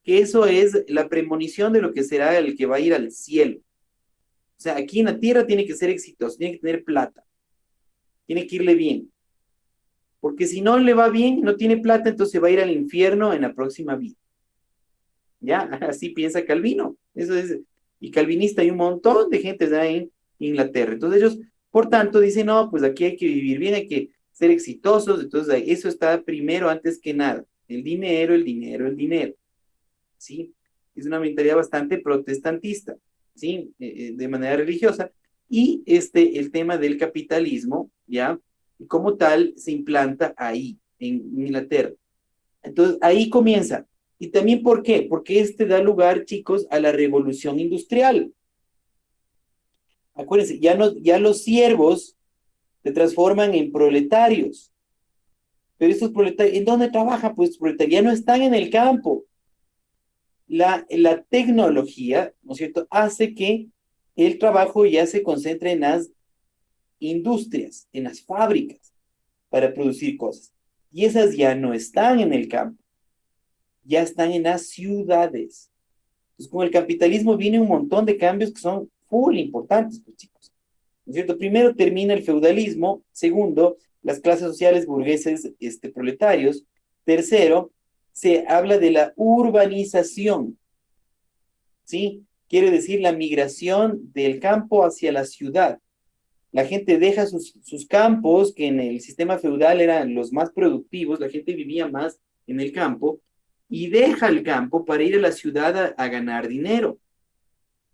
que eso es la premonición de lo que será el que va a ir al cielo. O sea, aquí en la tierra tiene que ser exitoso, tiene que tener plata, tiene que irle bien, porque si no le va bien, no tiene plata, entonces va a ir al infierno en la próxima vida. ¿Ya? Así piensa Calvino. Eso es, y calvinista hay un montón de gente en Inglaterra. Entonces ellos, por tanto, dicen, no, pues aquí hay que vivir bien, hay que ser exitosos. Entonces eso está primero antes que nada. El dinero, el dinero, el dinero. ¿Sí? Es una mentalidad bastante protestantista, ¿sí? De manera religiosa. Y el tema del capitalismo, ¿ya? Y como tal se implanta ahí, en Inglaterra. Entonces ahí comienza. ¿Y también por qué? Porque da lugar, chicos, a la revolución industrial. Acuérdense, ya los siervos se transforman en proletarios. Pero estos proletarios, ¿en dónde trabajan? Pues proletarios ya no están en el campo. La tecnología, ¿no es cierto?, hace que el trabajo ya se concentre en las industrias, en las fábricas, para producir cosas. Y esas ya no están en el campo, ya están en las ciudades. Entonces, con el capitalismo viene un montón de cambios que son full importantes, pues, chicos. ¿No es cierto? Primero termina el feudalismo. Segundo, las clases sociales burgueses proletarios. Tercero, se habla de la urbanización, ¿sí? Quiere decir la migración del campo hacia la ciudad. La gente deja sus campos, que en el sistema feudal eran los más productivos, la gente vivía más en el campo, y deja el campo para ir a la ciudad a ganar dinero,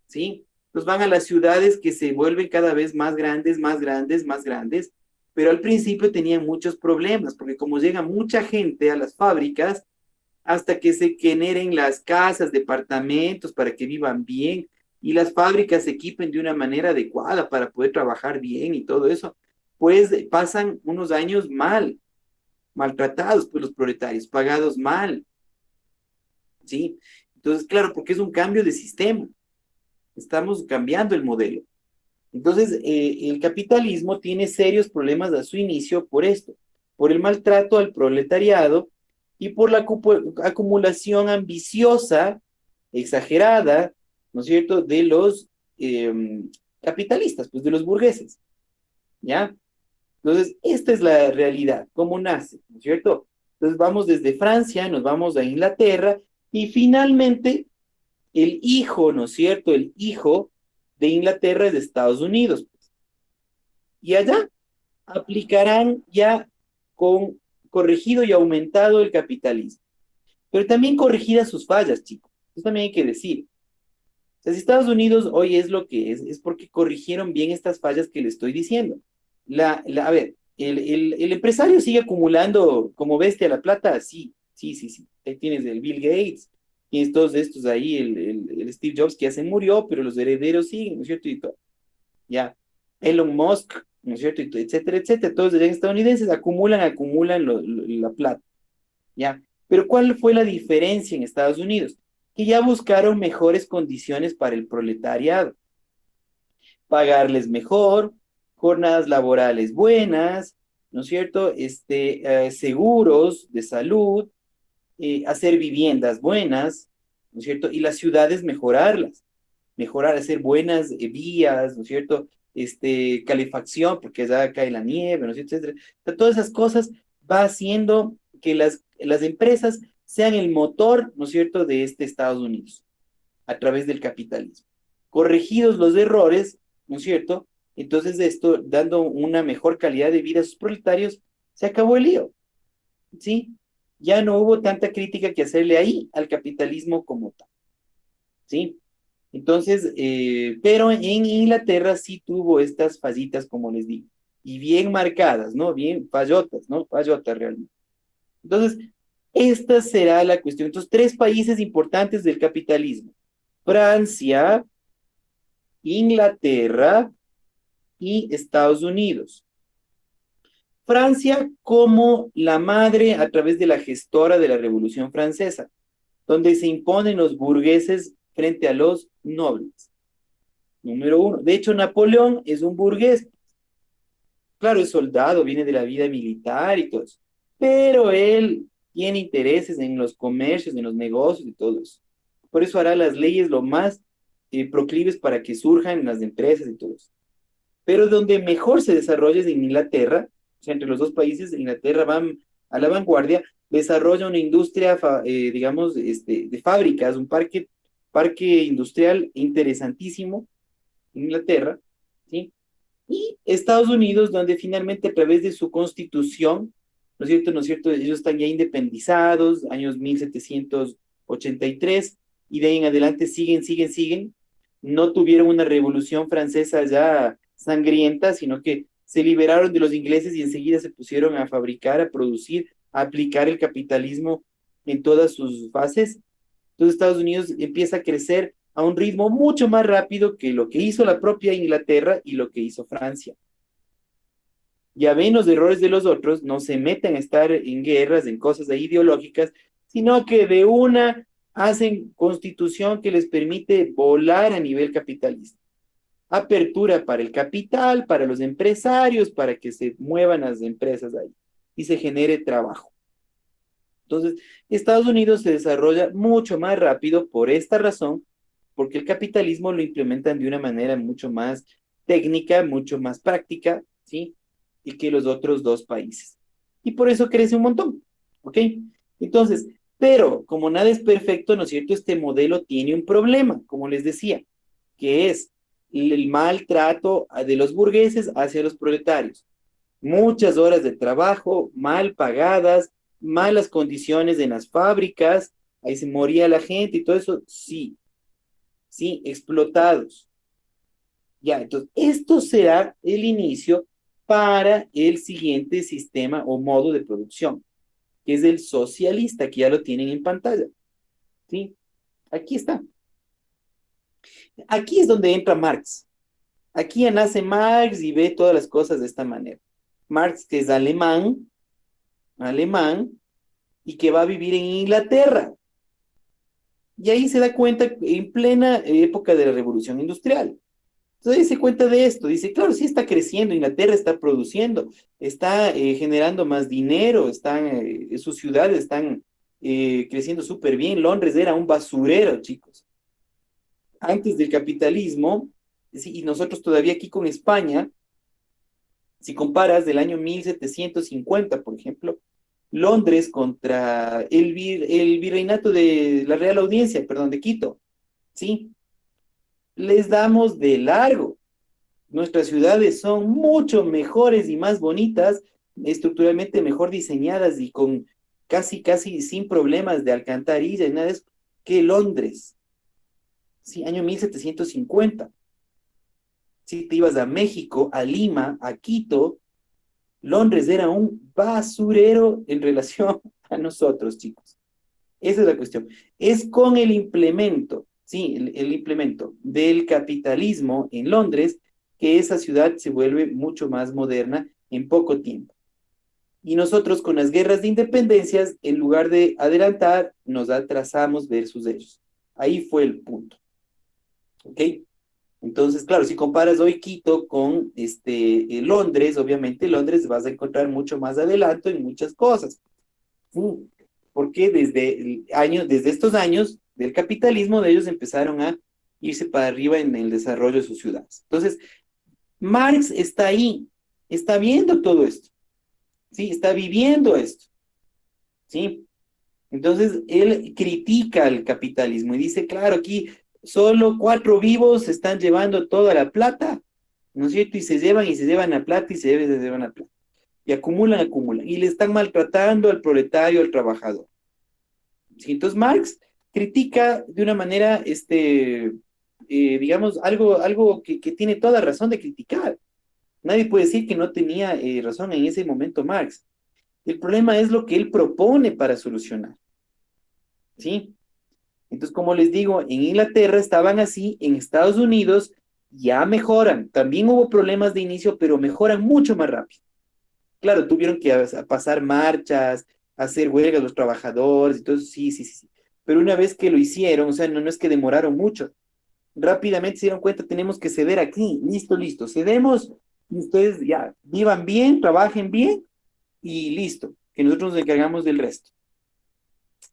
¿sí? Entonces van a las ciudades que se vuelven cada vez más grandes, más grandes, más grandes, pero al principio tenían muchos problemas, porque como llega mucha gente a las fábricas, hasta que se generen las casas, departamentos para que vivan bien, y las fábricas se equipen de una manera adecuada para poder trabajar bien y todo eso, pues pasan unos años maltratados por los proletarios, pagados mal, ¿sí? Entonces, claro, porque es un cambio de sistema, estamos cambiando el modelo. Entonces, el capitalismo tiene serios problemas a su inicio por esto, por el maltrato al proletariado y por la acumulación ambiciosa, exagerada, ¿no es cierto?, de los capitalistas, pues de los burgueses, ¿ya? Entonces, esta es la realidad, cómo nace, ¿no es cierto? Entonces, vamos desde Francia, nos vamos a Inglaterra, y finalmente, el hijo, ¿no es cierto?, el hijo de Inglaterra es de Estados Unidos. Y allá aplicarán ya con corregido y aumentado el capitalismo, pero también corregidas sus fallas, chicos. Eso también hay que decir. O sea, si Estados Unidos hoy es lo que es porque corrigieron bien estas fallas que le estoy diciendo. A ver, el empresario sigue acumulando como bestia la plata, sí. Ahí tienes el Bill Gates, tienes todos estos ahí, el Steve Jobs que ya se murió, pero los herederos siguen, ¿no es cierto? Y todo. Ya. Elon Musk, ¿no es cierto? Y etcétera, etcétera. Todos los estadounidenses acumulan la plata. ¿Ya? Pero ¿cuál fue la diferencia en Estados Unidos? Que ya buscaron mejores condiciones para el proletariado. Pagarles mejor, jornadas laborales buenas, ¿no es cierto? Seguros de salud, hacer viviendas buenas, ¿no es cierto? Y las ciudades mejorar, hacer buenas vías, ¿no es cierto? Calefacción, porque ya cae la nieve, ¿no es cierto? Etcétera. O sea, todas esas cosas va haciendo que las empresas sean el motor, ¿no es cierto?, de Estados Unidos, a través del capitalismo. Corregidos los errores, ¿no es cierto? Entonces esto, dando una mejor calidad de vida a sus proletarios, se acabó el lío, ¿sí? Ya no hubo tanta crítica que hacerle ahí al capitalismo como tal. ¿sí? Entonces, pero en Inglaterra sí tuvo estas fallitas, como les digo, y bien marcadas, ¿no? Bien fallotas, ¿no? Fallotas realmente. Entonces, esta será la cuestión. Entonces, tres países importantes del capitalismo: Francia, Inglaterra y Estados Unidos. Francia como la madre a través de la gestora de la Revolución Francesa, donde se imponen los burgueses frente a los nobles. Número uno. De hecho, Napoleón es un burgués. Claro, es soldado, viene de la vida militar y todo eso. Pero él tiene intereses en los comercios, en los negocios y todo eso. Por eso hará las leyes lo más proclives para que surjan las empresas y todo eso. Pero donde mejor se desarrolla es en Inglaterra. O sea, entre los dos países, Inglaterra va a la vanguardia, desarrolla una industria, digamos, de fábricas, un parque industrial interesantísimo en Inglaterra, ¿sí? Y Estados Unidos, donde finalmente a través de su constitución, ¿no es cierto? ¿No es cierto? Ellos están ya independizados, años 1783, y de ahí en adelante siguen. No tuvieron una revolución francesa ya sangrienta, sino que se liberaron de los ingleses y enseguida se pusieron a fabricar, a producir, a aplicar el capitalismo en todas sus fases. Entonces Estados Unidos empieza a crecer a un ritmo mucho más rápido que lo que hizo la propia Inglaterra y lo que hizo Francia. Ya ven los errores de los otros, no se meten a estar en guerras, en cosas ideológicas, sino que de una hacen constitución que les permite volar a nivel capitalista. Apertura para el capital, para los empresarios, para que se muevan las empresas ahí y se genere trabajo. Entonces, Estados Unidos se desarrolla mucho más rápido por esta razón, porque el capitalismo lo implementan de una manera mucho más técnica, mucho más práctica, ¿sí? Y que los otros dos países. Y por eso crece un montón, ¿ok? Entonces, pero como nada es perfecto, ¿no es cierto? Este modelo tiene un problema, como les decía, que es el maltrato de los burgueses hacia los proletarios. Muchas horas de trabajo, mal pagadas, malas condiciones en las fábricas, ahí se moría la gente y todo eso, sí, explotados. Ya, entonces, esto será el inicio para el siguiente sistema o modo de producción, que es el socialista, que ya lo tienen en pantalla. ¿Sí? Aquí está. Aquí es donde entra Marx. Aquí ya nace Marx y ve todas las cosas de esta manera. Marx, que es alemán, y que va a vivir en Inglaterra. Y ahí se da cuenta en plena época de la Revolución Industrial. Entonces se cuenta de esto, dice, claro, sí está creciendo, Inglaterra está produciendo, está generando más dinero, sus ciudades están creciendo súper bien. Londres era un basurero, chicos. Antes del capitalismo, sí, y nosotros todavía aquí con España, si comparas del año 1750, por ejemplo, Londres contra el virreinato de la Real Audiencia, perdón, de Quito, ¿sí? Les damos de largo. Nuestras ciudades son mucho mejores y más bonitas, estructuralmente mejor diseñadas y con casi sin problemas de alcantarilla y nada de eso, que Londres. Sí, año 1750. Si te ibas a México, a Lima, a Quito, Londres era un basurero en relación a nosotros, chicos. Esa es la cuestión. Es con el implemento, sí, el implemento del capitalismo en Londres que esa ciudad se vuelve mucho más moderna en poco tiempo. Y nosotros con las guerras de independencias, en lugar de adelantar, nos atrasamos versus ellos. Ahí fue el punto. ¿Ok? Entonces, claro, si comparas hoy Quito con Londres, obviamente Londres vas a encontrar mucho más adelanto en muchas cosas. ¿Sí? Porque desde estos años del capitalismo de ellos empezaron a irse para arriba en el desarrollo de sus ciudades. Entonces, Marx está ahí, está viendo todo esto, ¿sí? Está viviendo esto, ¿sí? Entonces, él critica al capitalismo y dice, claro, aquí solo 4 vivos se están llevando toda la plata, ¿no es cierto? Y se llevan la plata y se llevan la plata. Y acumulan, y le están maltratando al proletario, al trabajador. ¿Sí? Entonces Marx critica de una manera, digamos, algo que tiene toda razón de criticar. Nadie puede decir que no tenía razón en ese momento Marx. El problema es lo que él propone para solucionar, ¿sí? Entonces, como les digo, en Inglaterra estaban así, en Estados Unidos ya mejoran. También hubo problemas de inicio, pero mejoran mucho más rápido. Claro, tuvieron que pasar marchas, hacer huelgas los trabajadores, entonces sí, sí, sí, sí. Pero una vez que lo hicieron, o sea, no es que demoraron mucho, rápidamente se dieron cuenta, tenemos que ceder aquí, listo, listo, cedemos y ustedes ya vivan bien, trabajen bien y listo, que nosotros nos encargamos del resto.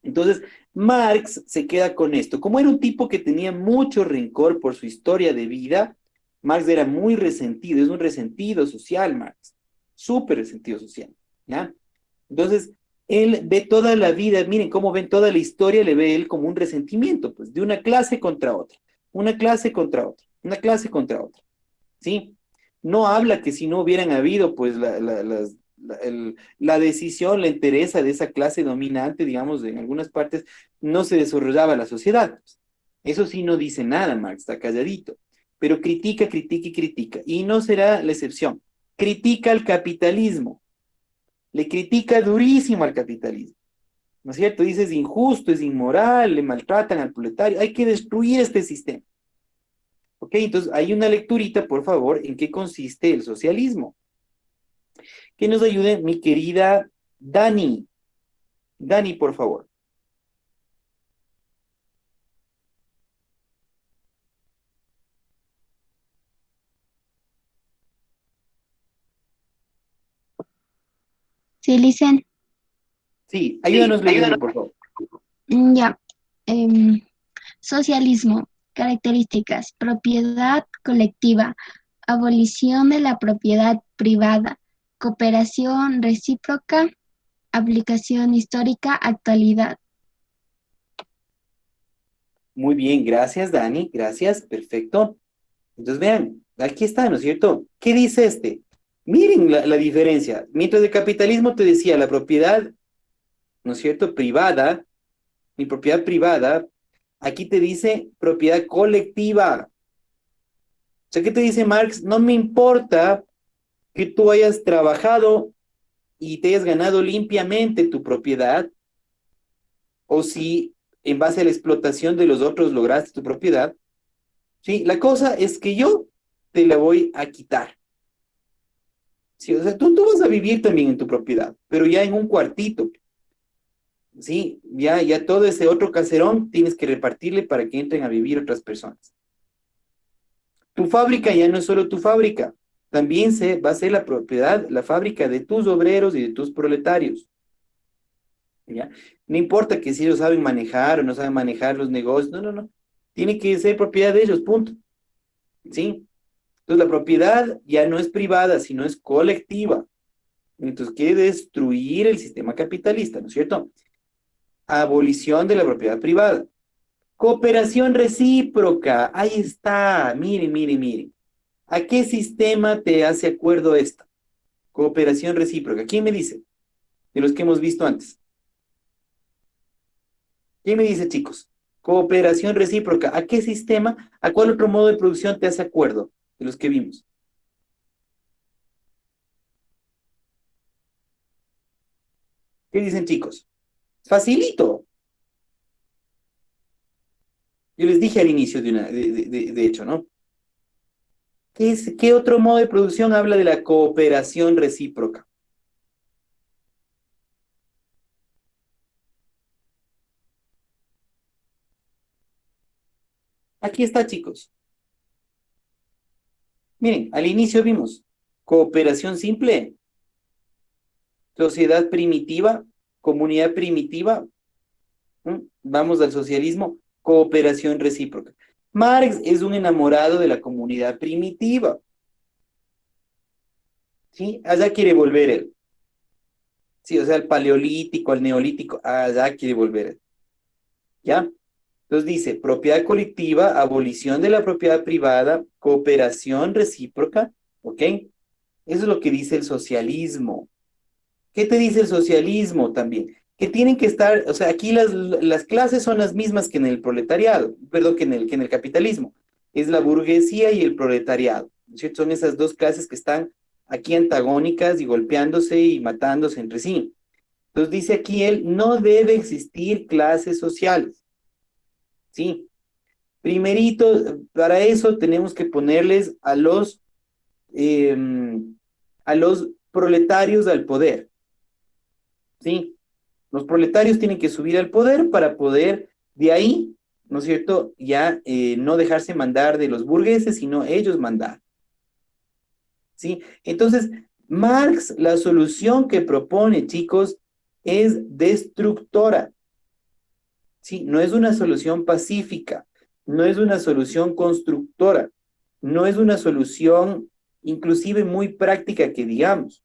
Entonces, Marx se queda con esto. Como era un tipo que tenía mucho rencor por su historia de vida, Marx era muy resentido, es un resentido social, Marx, súper resentido social, ¿ya? Entonces, él ve toda la vida, miren cómo ven toda la historia, le ve él como un resentimiento, pues, de una clase contra otra, una clase contra otra, una clase contra otra, ¿sí? No habla que si no hubieran habido, pues, la decisión, la entereza de esa clase dominante, digamos, en algunas partes, no se desarrollaba la sociedad. Pues. Eso sí no dice nada, Marx, está calladito, pero critica, critica y critica, y no será la excepción. Critica al capitalismo, le critica durísimo al capitalismo, ¿no es cierto? Dice es injusto, es inmoral, le maltratan al proletario, hay que destruir este sistema. ¿Ok? Entonces hay una lecturita, por favor, en qué consiste el socialismo. Que nos ayude mi querida Dani. Dani, por favor. Sí, Licen. Sí, ayúdanos leyendo, por favor. Ya. Socialismo. Características. Propiedad colectiva. Abolición de la propiedad privada. Cooperación recíproca. Aplicación histórica. Actualidad. Muy bien, gracias, Dani. Gracias, perfecto. Entonces, vean, aquí está, ¿no es cierto? ¿Qué dice este? Miren la diferencia. Mientras el capitalismo te decía la propiedad, ¿no es cierto? Privada, mi propiedad privada, aquí te dice propiedad colectiva. O sea, ¿qué te dice Marx? No me importa que tú hayas trabajado y te hayas ganado limpiamente tu propiedad, o si en base a la explotación de los otros lograste tu propiedad, ¿sí? La cosa es que yo te la voy a quitar. Sí, o sea, tú vas a vivir también en tu propiedad, pero ya en un cuartito. Sí, ya todo ese otro caserón tienes que repartirle para que entren a vivir otras personas. Tu fábrica ya no es solo tu fábrica, también va a ser la propiedad, la fábrica de tus obreros y de tus proletarios. ¿Ya? No importa que si ellos saben manejar o no saben manejar los negocios, no, no, no. Tiene que ser propiedad de ellos, punto. ¿Sí? Entonces la propiedad ya no es privada, sino es colectiva. Entonces quiere destruir el sistema capitalista, ¿no es cierto? Abolición de la propiedad privada. Cooperación recíproca, ahí está, miren, miren, miren. ¿A qué sistema te hace acuerdo esto? Cooperación recíproca. ¿Quién me dice? De los que hemos visto antes. ¿Quién me dice, chicos? Cooperación recíproca. ¿A qué sistema? ¿A cuál otro modo de producción te hace acuerdo de los que vimos? ¿Qué dicen, chicos? Facilito. Yo les dije al inicio de hecho, ¿no? ¿Qué otro modo de producción habla de la cooperación recíproca? Aquí está, chicos. Miren, al inicio vimos cooperación simple, sociedad primitiva, comunidad primitiva. Vamos al socialismo, cooperación recíproca. Marx es un enamorado de la comunidad primitiva. ¿Sí? Allá quiere volver él. Sí, o sea, al paleolítico, al neolítico, allá quiere volver él. ¿Ya? Entonces dice, propiedad colectiva, abolición de la propiedad privada, cooperación recíproca, ¿ok? Eso es lo que dice el socialismo. ¿Qué te dice el socialismo también? que tienen que estar, o sea, aquí las clases son las mismas que en el proletariado, perdón, que en el capitalismo. Es la burguesía y el proletariado, ¿no es cierto? Son esas dos clases que están aquí antagónicas y golpeándose y matándose entre sí. Entonces dice aquí él, no debe existir clases sociales, ¿sí? Primerito, para eso tenemos que ponerles eh, a los proletarios al poder, ¿sí? Los proletarios tienen que subir al poder para poder, de ahí, ¿no es cierto?, ya no dejarse mandar de los burgueses, sino ellos mandar, ¿sí? Entonces, Marx, la solución que propone, chicos, es destructora, ¿sí? No es una solución pacífica, no es una solución constructora, no es una solución inclusive muy práctica que digamos.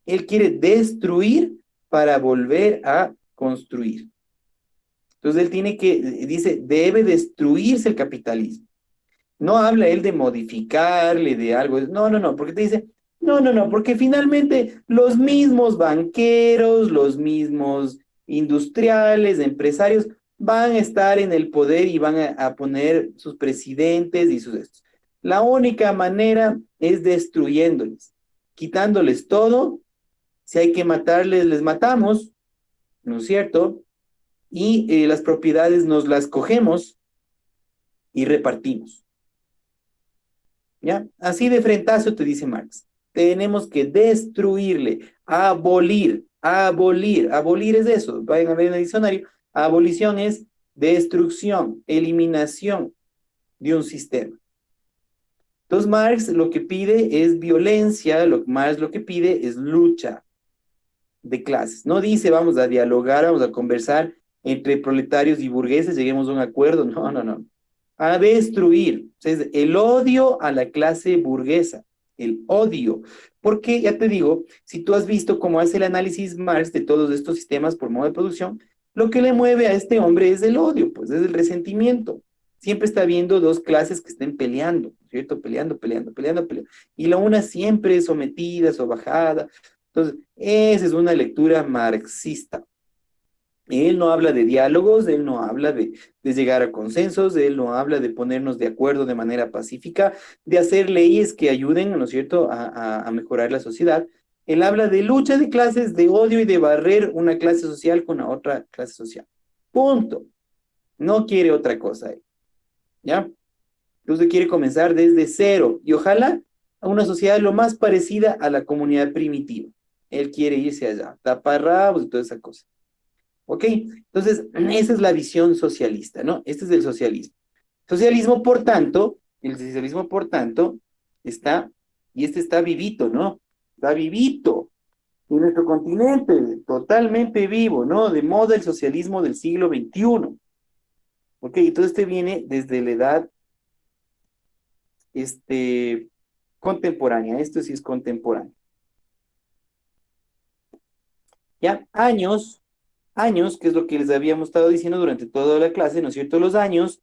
Él quiere destruir para volver a construir. Entonces él dice, debe destruirse el capitalismo. No habla él de modificarle, de algo. No, porque te dice, no, porque finalmente los mismos banqueros, los mismos industriales, empresarios, van a estar en el poder y van a poner sus presidentes y sus estos. La única manera es destruyéndoles, quitándoles todo. Si hay que matarles, les matamos, ¿no es cierto? Y las propiedades nos las cogemos y repartimos. ¿Ya? Así de frentazo te dice Marx. Tenemos que destruirle, abolir. Abolir es eso. Vayan a ver en el diccionario. Abolición es destrucción, eliminación de un sistema. Entonces Marx lo que pide es violencia, Marx lo que pide es lucha de clases. No dice vamos a dialogar, vamos a conversar entre proletarios y burgueses, lleguemos a un acuerdo. No. A destruir. O sea, es el odio a la clase burguesa. El odio. Porque, ya te digo, si tú has visto cómo hace el análisis Marx de todos estos sistemas por modo de producción, lo que le mueve a este hombre es el odio, pues es el resentimiento. Siempre está viendo dos clases que estén peleando, ¿cierto? Peleando. Y la una siempre es sometida, sobajada. Entonces, esa es una lectura marxista. Él no habla de diálogos, él no habla de llegar a consensos, él no habla de ponernos de acuerdo de manera pacífica, de hacer leyes que ayuden, ¿no es cierto?, a mejorar la sociedad. Él habla de lucha de clases, de odio y de barrer una clase social con la otra clase social. Punto. No quiere otra cosa él. ¿Ya? Entonces quiere comenzar desde cero y ojalá a una sociedad lo más parecida a la comunidad primitiva. Él quiere irse allá, taparrabos y toda esa cosa. ¿Ok? Entonces, esa es la visión socialista, ¿no? Este es el socialismo. Socialismo, por tanto, el socialismo, por tanto, está, y este está vivito, ¿no? Está vivito en nuestro continente, totalmente vivo, ¿no? De moda el socialismo del siglo XXI. ¿Ok? Entonces este viene desde la edad contemporánea. Esto sí es contemporáneo. Ya, años, que es lo que les habíamos estado diciendo durante toda la clase, ¿no es cierto? Los años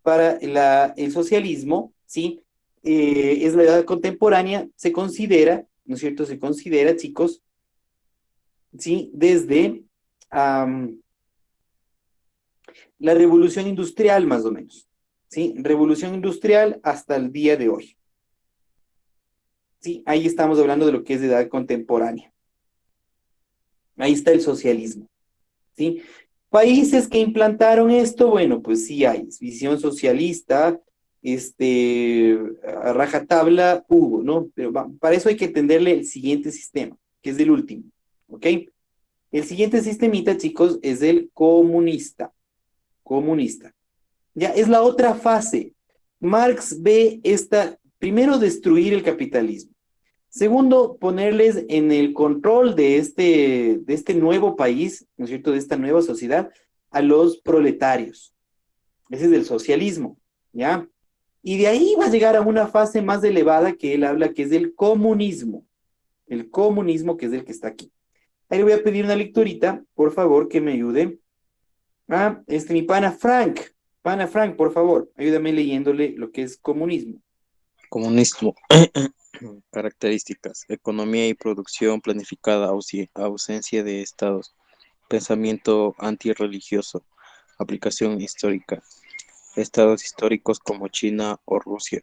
para el socialismo, ¿sí? Es la edad contemporánea, se considera, ¿no es cierto? Se considera, chicos, ¿sí? Desde la revolución industrial, más o menos, ¿sí? Revolución industrial hasta el día de hoy. Sí, ahí estamos hablando de lo que es de edad contemporánea. Ahí está el socialismo, ¿sí? Países que implantaron esto, bueno, pues sí hay, visión socialista, a rajatabla hubo, ¿no? Pero para eso hay que entenderle el siguiente sistema, que es el último, ¿ok? El siguiente sistemita, chicos, es el comunista. Ya, es la otra fase. Marx ve primero destruir el capitalismo. Segundo, ponerles en el control de este nuevo país, ¿no es cierto?, de esta nueva sociedad, a los proletarios. Ese es el socialismo, ¿ya? Y de ahí va a llegar a una fase más elevada que él habla, que es el comunismo. El comunismo, que es el que está aquí. Ahí le voy a pedir una lecturita, por favor, que me ayude. Mi pana Frank. Pana Frank, por favor, ayúdame leyéndole lo que es comunismo. Comunismo. Características: economía y producción planificada, ausencia de estados, Pensamiento antirreligioso. Aplicación histórica. Estados históricos como China o Rusia.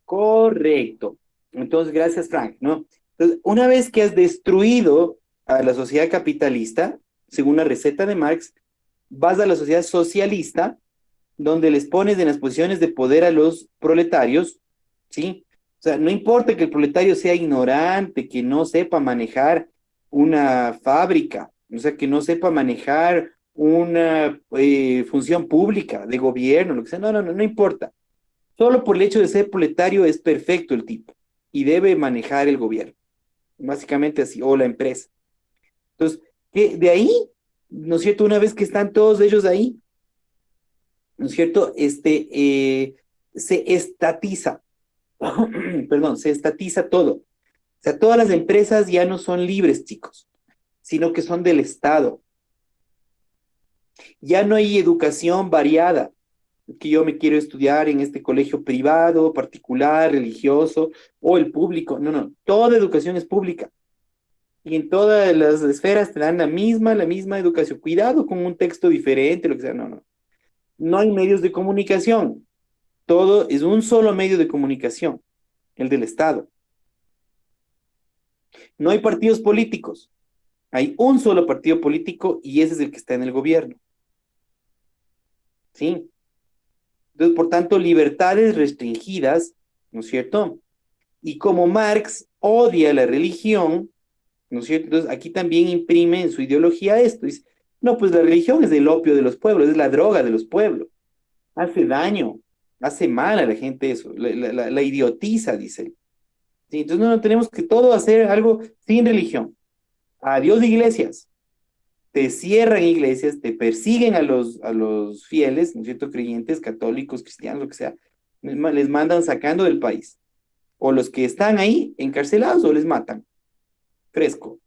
Correcto. Entonces, gracias, Frank, ¿no? Entonces, una vez que has destruido a la sociedad capitalista, según la receta de Marx, vas a la sociedad socialista, donde les pones en las posiciones de poder a los proletarios, ¿sí? O sea, no importa que el proletario sea ignorante, que no sepa manejar una fábrica, o sea, que no sepa manejar una función pública de gobierno, lo que sea, no importa. Solo por el hecho de ser proletario es perfecto el tipo y debe manejar el gobierno, básicamente así, o la empresa. Entonces, que de ahí, ¿no es cierto? Una vez que están todos ellos ahí, ¿no es cierto? Se estatiza, perdón, se estatiza todo. O sea, todas las empresas ya no son libres, chicos, sino que son del Estado. Ya no hay educación variada, que yo me quiero estudiar en este colegio privado, particular, religioso, o el público. No, toda educación es pública. Y en todas las esferas te dan la misma educación. Cuidado con un texto diferente, lo que sea. No. No hay medios de comunicación. Todo es un solo medio de comunicación, el del Estado. No hay partidos políticos. Hay un solo partido político y ese es el que está en el gobierno. ¿Sí? Entonces, por tanto, libertades restringidas, ¿no es cierto? Y como Marx odia la religión, ¿no es cierto? Entonces, aquí también imprime en su ideología esto. Dice, no, pues la religión es el opio de los pueblos, es la droga de los pueblos. Hace daño, hace mal a la gente eso, la idiotiza, dice. Sí, entonces, no, tenemos que todo hacer algo sin religión. Adiós, iglesias. Te cierran iglesias, te persiguen a los fieles, ¿no es cierto? Creyentes, católicos, cristianos, lo que sea. Les mandan sacando del país. O los que están ahí encarcelados o les matan. Fresco.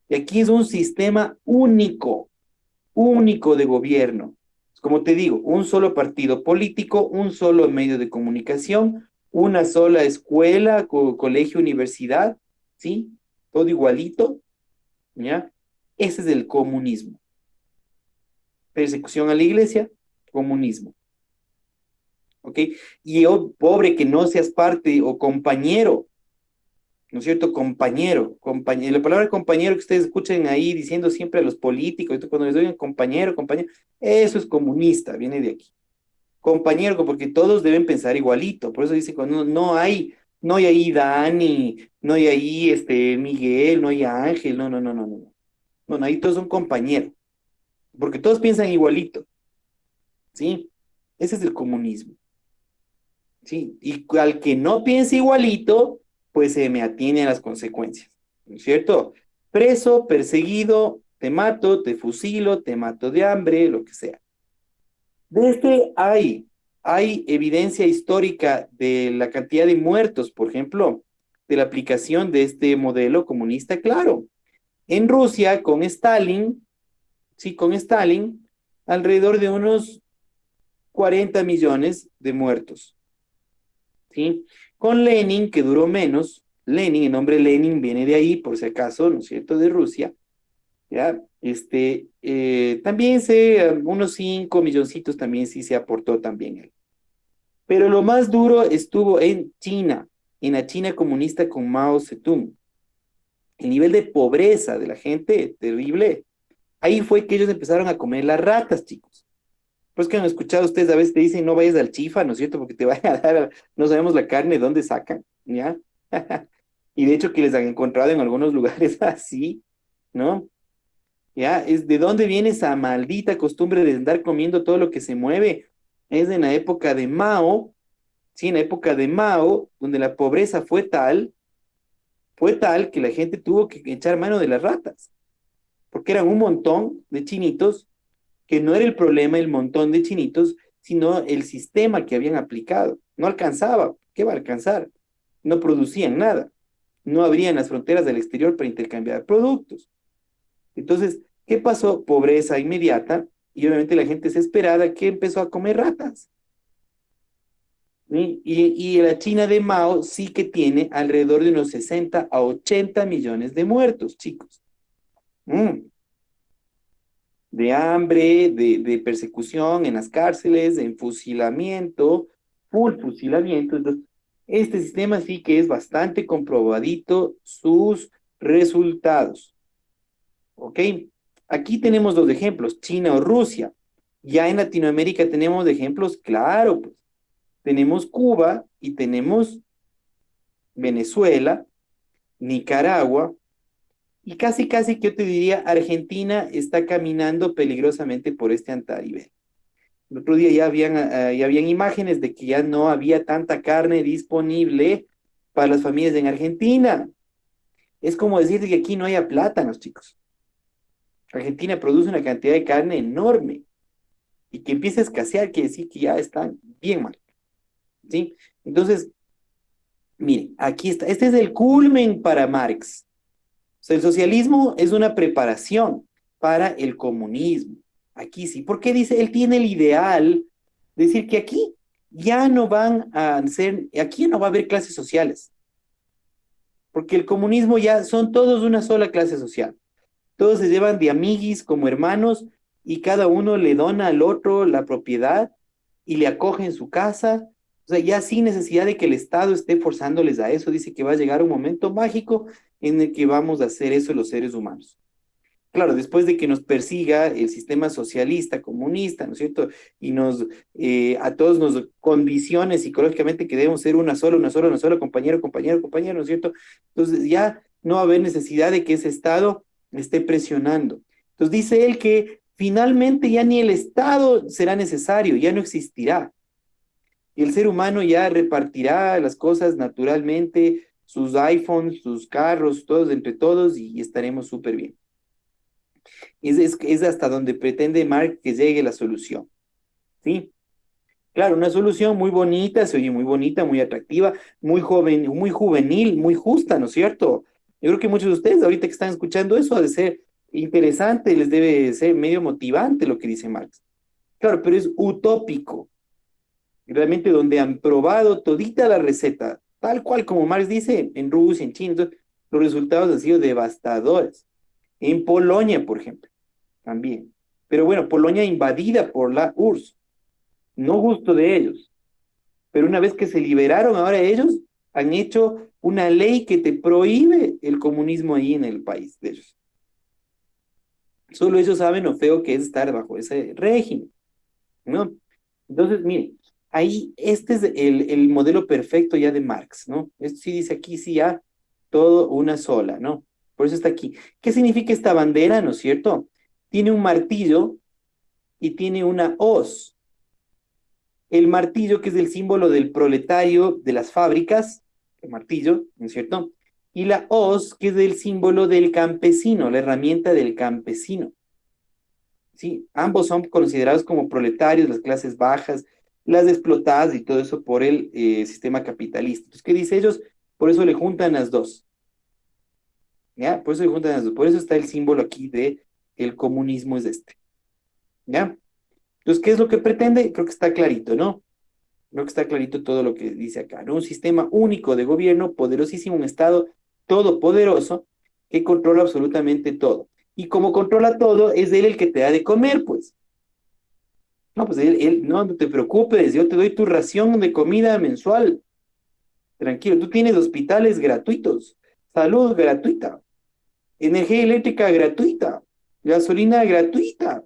Y aquí es un sistema único de gobierno. Como te digo, un solo partido político, un solo medio de comunicación, una sola escuela, colegio, universidad, ¿sí? Todo igualito, ¿ya? Ese es el comunismo. Persecución a la iglesia, comunismo. ¿Ok? Y oh, pobre que no seas parte o compañero, ¿no es cierto? Compañero. La palabra compañero que ustedes escuchen ahí diciendo siempre a los políticos, cuando les oigan compañero, eso es comunista, viene de aquí. Compañero, porque todos deben pensar igualito. Por eso dice, cuando no hay ahí Dani, no hay ahí Miguel, no hay Ángel, no. No, ahí todos son compañeros, porque todos piensan igualito, ¿sí? Ese es el comunismo, ¿sí? Y al que no piense igualito, pues se me atiene a las consecuencias, ¿no es cierto? Preso, perseguido, te mato, te fusilo, te mato de hambre, lo que sea. De hay evidencia histórica de la cantidad de muertos, por ejemplo, de la aplicación de este modelo comunista, claro. En Rusia, con Stalin, sí, con Stalin, alrededor de unos 40 millones de muertos, ¿sí? Con Lenin, que duró menos, Lenin, el nombre Lenin viene de ahí, por si acaso, ¿no es cierto?, de Rusia, ¿ya? También unos 5 milloncitos también sí se aportó también él. Pero lo más duro estuvo en China, en la China comunista con Mao Zedong. El nivel de pobreza de la gente, terrible. Ahí fue que ellos empezaron a comer las ratas, chicos. Pues que han escuchado ustedes, a veces te dicen, no vayas al chifa, ¿no es cierto? Porque te vaya a dar, no sabemos la carne, dónde sacan, ¿ya? Y de hecho que les han encontrado en algunos lugares así, ¿no? ¿Ya? Es de dónde viene esa maldita costumbre de andar comiendo todo lo que se mueve. Es en la época de Mao, sí, en la época de Mao, donde la pobreza fue tal que la gente tuvo que echar mano de las ratas, porque eran un montón de chinitos, que no era el problema el montón de chinitos, sino el sistema que habían aplicado. No alcanzaba, ¿qué va a alcanzar? No producían nada, no abrían las fronteras del exterior para intercambiar productos. Entonces, ¿qué pasó? Pobreza inmediata, y obviamente la gente desesperada que empezó a comer ratas. ¿Sí? Y la China de Mao sí que tiene alrededor de unos 60 a 80 millones de muertos, chicos. de hambre, de persecución en las cárceles, en fusilamiento, full fusilamiento. Entonces, este sistema sí que es bastante comprobadito sus resultados. ¿Ok? Aquí tenemos dos ejemplos, China o Rusia. Ya en Latinoamérica tenemos ejemplos, claro, pues. Tenemos Cuba y tenemos Venezuela, Nicaragua, y casi, casi que yo te diría, Argentina está caminando peligrosamente por este antanivel. El otro día ya habían imágenes de que ya no había tanta carne disponible para las familias en Argentina. Es como decir que aquí no haya plátanos, chicos. Argentina produce una cantidad de carne enorme y que empiece a escasear quiere decir que ya están bien mal, ¿sí? Entonces, miren, aquí está. Este es el culmen para Marx. O sea, el socialismo es una preparación para el comunismo. Aquí sí, porque dice, él tiene el ideal de decir que aquí ya no van a ser, aquí no va a haber clases sociales, porque el comunismo ya son todos una sola clase social. Todos se llevan de amiguis como hermanos y cada uno le dona al otro la propiedad y le acoge en su casa. O sea, ya sin necesidad de que el Estado esté forzándoles a eso, dice que va a llegar un momento mágico en el que vamos a hacer eso los seres humanos. Claro, después de que nos persiga el sistema socialista, comunista, ¿no es cierto? Y a todos nos condicione psicológicamente que debemos ser una sola, compañero, compañero, compañero, ¿no es cierto? Entonces ya no va a haber necesidad de que ese Estado esté presionando. Entonces dice él que finalmente ya ni el Estado será necesario, ya no existirá. Y el ser humano ya repartirá las cosas naturalmente, sus iPhones, sus carros, todos entre todos, y estaremos súper bien. Es hasta donde pretende Marx que llegue la solución, ¿sí? Claro, una solución muy bonita, se oye muy bonita, muy atractiva, muy joven, muy juvenil, muy justa, ¿no es cierto? Yo creo que muchos de ustedes ahorita que están escuchando eso ha de ser interesante, les debe ser medio motivante lo que dice Marx. Claro, pero es utópico, realmente donde han probado todita la receta, tal cual como Marx dice, en Rusia, en China, entonces, los resultados han sido devastadores. En Polonia, por ejemplo, también. Pero bueno, Polonia invadida por la URSS, no gusto de ellos. Pero una vez que se liberaron, ahora ellos han hecho una ley que te prohíbe el comunismo ahí en el país de ellos. Solo ellos saben lo feo que es estar bajo ese régimen, ¿no? Entonces, miren, ahí este es el modelo perfecto ya de Marx, ¿no? Esto sí dice aquí, sí, ya, todo una sola, ¿no? Por eso está aquí. ¿Qué significa esta bandera, no es cierto? Tiene un martillo y tiene una hoz. El martillo, que es el símbolo del proletario de las fábricas, el martillo, ¿no es cierto? Y la hoz, que es el símbolo del campesino, la herramienta del campesino. ¿Sí? Ambos son considerados como proletarios, las clases bajas, las explotadas y todo eso por el sistema capitalista. Entonces, ¿qué dice ellos? Por eso le juntan las dos. ¿Ya? Por eso le juntan las dos. Por eso está el símbolo aquí de el comunismo es este. ¿Ya? Entonces, ¿qué es lo que pretende? Creo que está clarito, ¿no? Creo que está clarito todo lo que dice acá, ¿no? Un sistema único de gobierno, poderosísimo, un Estado todopoderoso que controla absolutamente todo. Y como controla todo, es él el que te da de comer, pues. No, pues no te preocupes, yo te doy tu ración de comida mensual. Tranquilo, tú tienes hospitales gratuitos, salud gratuita, energía eléctrica gratuita, gasolina gratuita.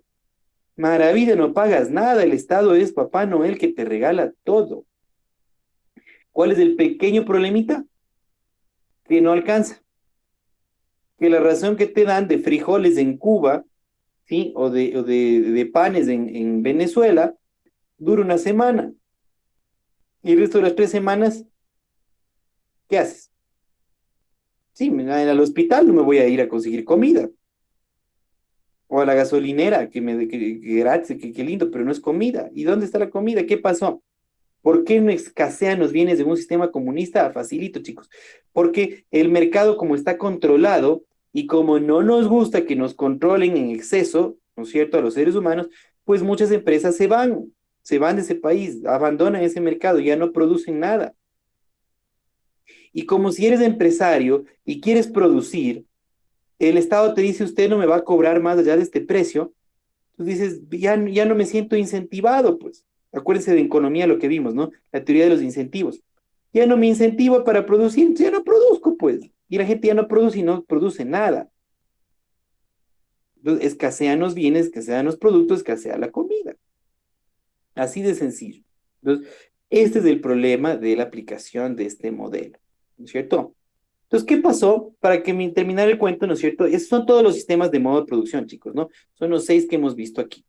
Maravilla, no pagas nada, el Estado es Papá Noel que te regala todo. ¿Cuál es el pequeño problemita? Que no alcanza. Que la razón que te dan de frijoles en Cuba, ¿sí? O de panes en Venezuela, dura una semana. Y el resto de las 3 semanas, ¿qué haces? Sí, al hospital no me voy a ir a conseguir comida. O a la gasolinera, que gratis, que lindo, pero no es comida. ¿Y dónde está la comida? ¿Qué pasó? ¿Por qué no escasean los bienes de un sistema comunista? Facilito, chicos. Porque el mercado, como está controlado y como no nos gusta que nos controlen en exceso, ¿no es cierto?, a los seres humanos, pues muchas empresas se van de ese país, abandonan ese mercado, ya no producen nada. Y como si eres empresario y quieres producir, el Estado te dice, usted no me va a cobrar más allá de este precio, Tú dices, ya no me siento incentivado, pues. Acuérdense de economía lo que vimos, ¿no? La teoría de los incentivos. Ya no me incentivo para producir, entonces ya no produzco, pues. Y la gente ya no produce y no produce nada. Entonces, escasean los bienes, escasean los productos, escasea la comida. Así de sencillo. Entonces, este es el problema de la aplicación de este modelo, ¿no es cierto? Entonces, ¿qué pasó? Para que me terminar el cuento, ¿no es cierto? Esos son todos los sistemas de modo de producción, chicos, ¿no? Son los 6 que hemos visto aquí.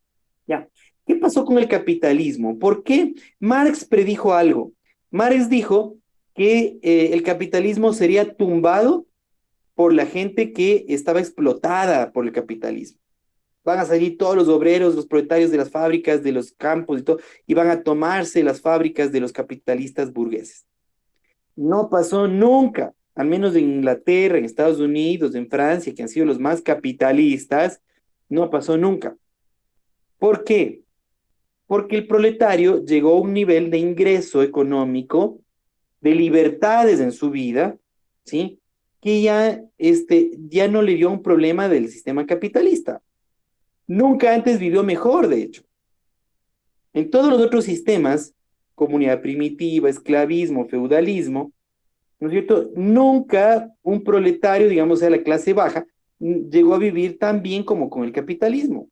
Ya. ¿Qué pasó con el capitalismo? ¿Por qué? Marx predijo algo. Marx dijo que el capitalismo sería tumbado por la gente que estaba explotada por el capitalismo. Van a salir todos los obreros, los proletarios de las fábricas, de los campos y todo, y van a tomarse las fábricas de los capitalistas burgueses. No pasó nunca, al menos en Inglaterra, en Estados Unidos, en Francia, que han sido los más capitalistas, no pasó nunca. ¿Por qué? Porque el proletario llegó a un nivel de ingreso económico, de libertades en su vida, ¿sí? Que ya no le dio un problema del sistema capitalista. Nunca antes vivió mejor, de hecho. En todos los otros sistemas, comunidad primitiva, esclavismo, feudalismo, ¿no es cierto? Nunca un proletario, digamos, de la clase baja, llegó a vivir tan bien como con el capitalismo.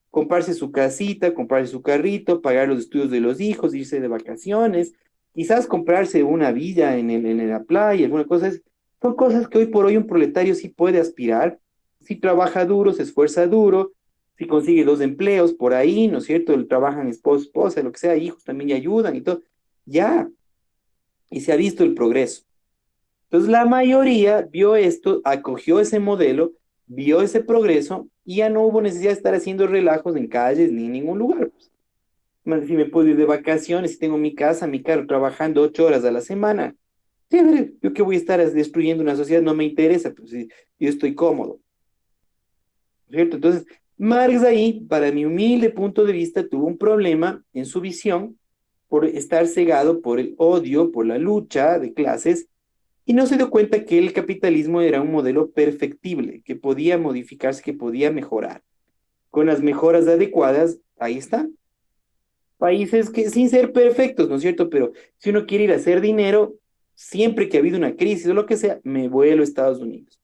Comprarse su casita, comprarse su carrito, pagar los estudios de los hijos, irse de vacaciones, quizás comprarse una villa en la playa, alguna cosa. Son cosas que hoy por hoy un proletario sí puede aspirar, si trabaja duro, se esfuerza duro, si consigue 2 empleos por ahí, ¿no es cierto? Trabajan esposo, esposa, lo que sea, hijos también le ayudan y todo. Ya, y se ha visto el progreso. Entonces la mayoría vio esto, acogió ese modelo, vio ese progreso y ya no hubo necesidad de estar haciendo relajos en calles ni en ningún lugar, pues. Si me puedo ir de vacaciones, si tengo mi casa, mi carro, trabajando 8 horas a la semana. Sí, a ver, yo que voy a estar destruyendo una sociedad, no me interesa, pues yo estoy cómodo, ¿cierto? Entonces, Marx ahí, para mi humilde punto de vista, tuvo un problema en su visión por estar cegado por el odio, por la lucha de clases, y no se dio cuenta que el capitalismo era un modelo perfectible, que podía modificarse, que podía mejorar. Con las mejoras adecuadas, ahí está. Países que sin ser perfectos, ¿no es cierto? Pero si uno quiere ir a hacer dinero, siempre que ha habido una crisis o lo que sea, me vuelo a Estados Unidos.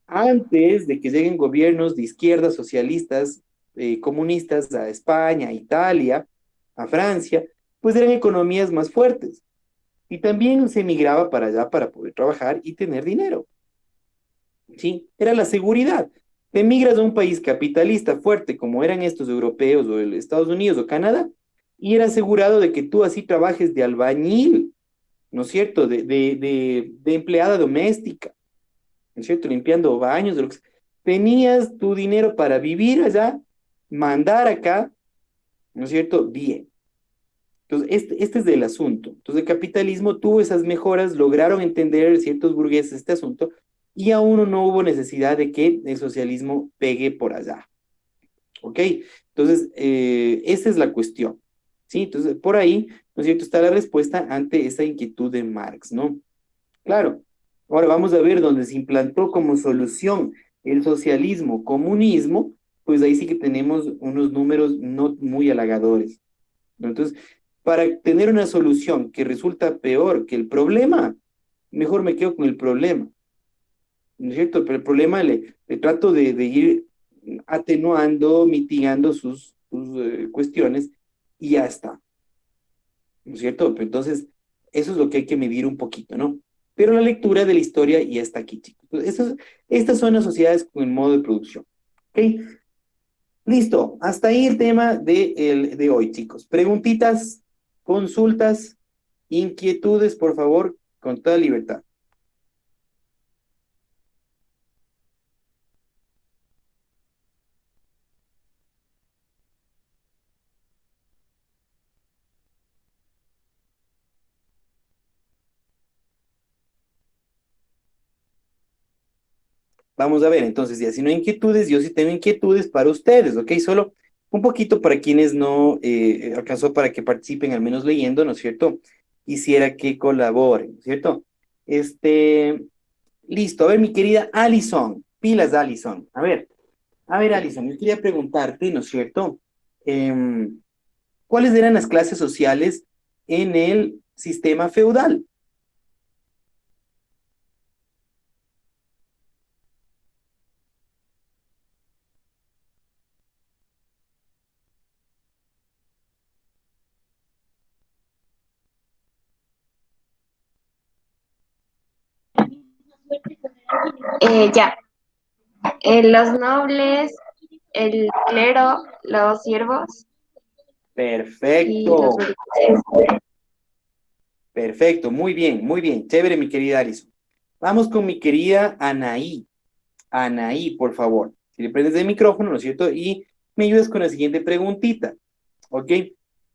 Antes de que lleguen gobiernos de izquierda, socialistas, comunistas a España, a Italia, a Francia, pues eran economías más fuertes. Y también se emigraba para allá para poder trabajar y tener dinero. ¿Sí? Era la seguridad. Te emigras a un país capitalista fuerte como eran estos europeos o el Estados Unidos o Canadá y era asegurado de que tú así trabajes de albañil, ¿no es cierto? De empleada doméstica, ¿no es cierto? Limpiando baños, de lo que sea. Tenías tu dinero para vivir allá, mandar acá, ¿no es cierto? Bien. Entonces, este es el asunto. Entonces, el capitalismo tuvo esas mejoras, lograron entender ciertos burgueses este asunto, y aún no hubo necesidad de que el socialismo pegue por allá. ¿Ok? Entonces, esa es la cuestión. ¿Sí? Entonces, por ahí, ¿no es cierto?, está la respuesta ante esa inquietud de Marx, ¿no? Claro. Ahora vamos a ver dónde se implantó como solución el socialismo, comunismo, pues ahí sí que tenemos unos números no muy halagadores, ¿no? Entonces, para tener una solución que resulta peor que el problema, mejor me quedo con el problema, ¿no es cierto? Pero el problema le trato de ir atenuando, mitigando sus cuestiones y ya está, ¿no es cierto? Pero entonces, eso es lo que hay que medir un poquito, ¿no? Pero la lectura de la historia ya está aquí, chicos. Estas son las sociedades con el modo de producción, ¿ok? Listo, hasta ahí el tema de hoy, chicos. Preguntitas, consultas, inquietudes, por favor, con toda libertad. Vamos a ver, entonces, ya si no hay inquietudes, yo sí tengo inquietudes para ustedes, ¿ok? Solo un poquito para quienes no alcanzó para que participen, al menos leyendo, ¿no es cierto? Quisiera que colaboren, ¿no es cierto? Listo, a ver, mi querida Alison, pilas Alison, a ver, A ver, Alison, yo quería preguntarte, ¿no es cierto? ¿Cuáles eran las clases sociales en el sistema feudal? Ya, los nobles, el clero, los siervos y los Perfecto, feligreses. perfecto, muy bien, chévere, mi querida Alison. Vamos con mi querida Anaí. Anaí, por favor, si le prendes el micrófono, ¿no es cierto? Y me ayudas con la siguiente preguntita, ¿ok?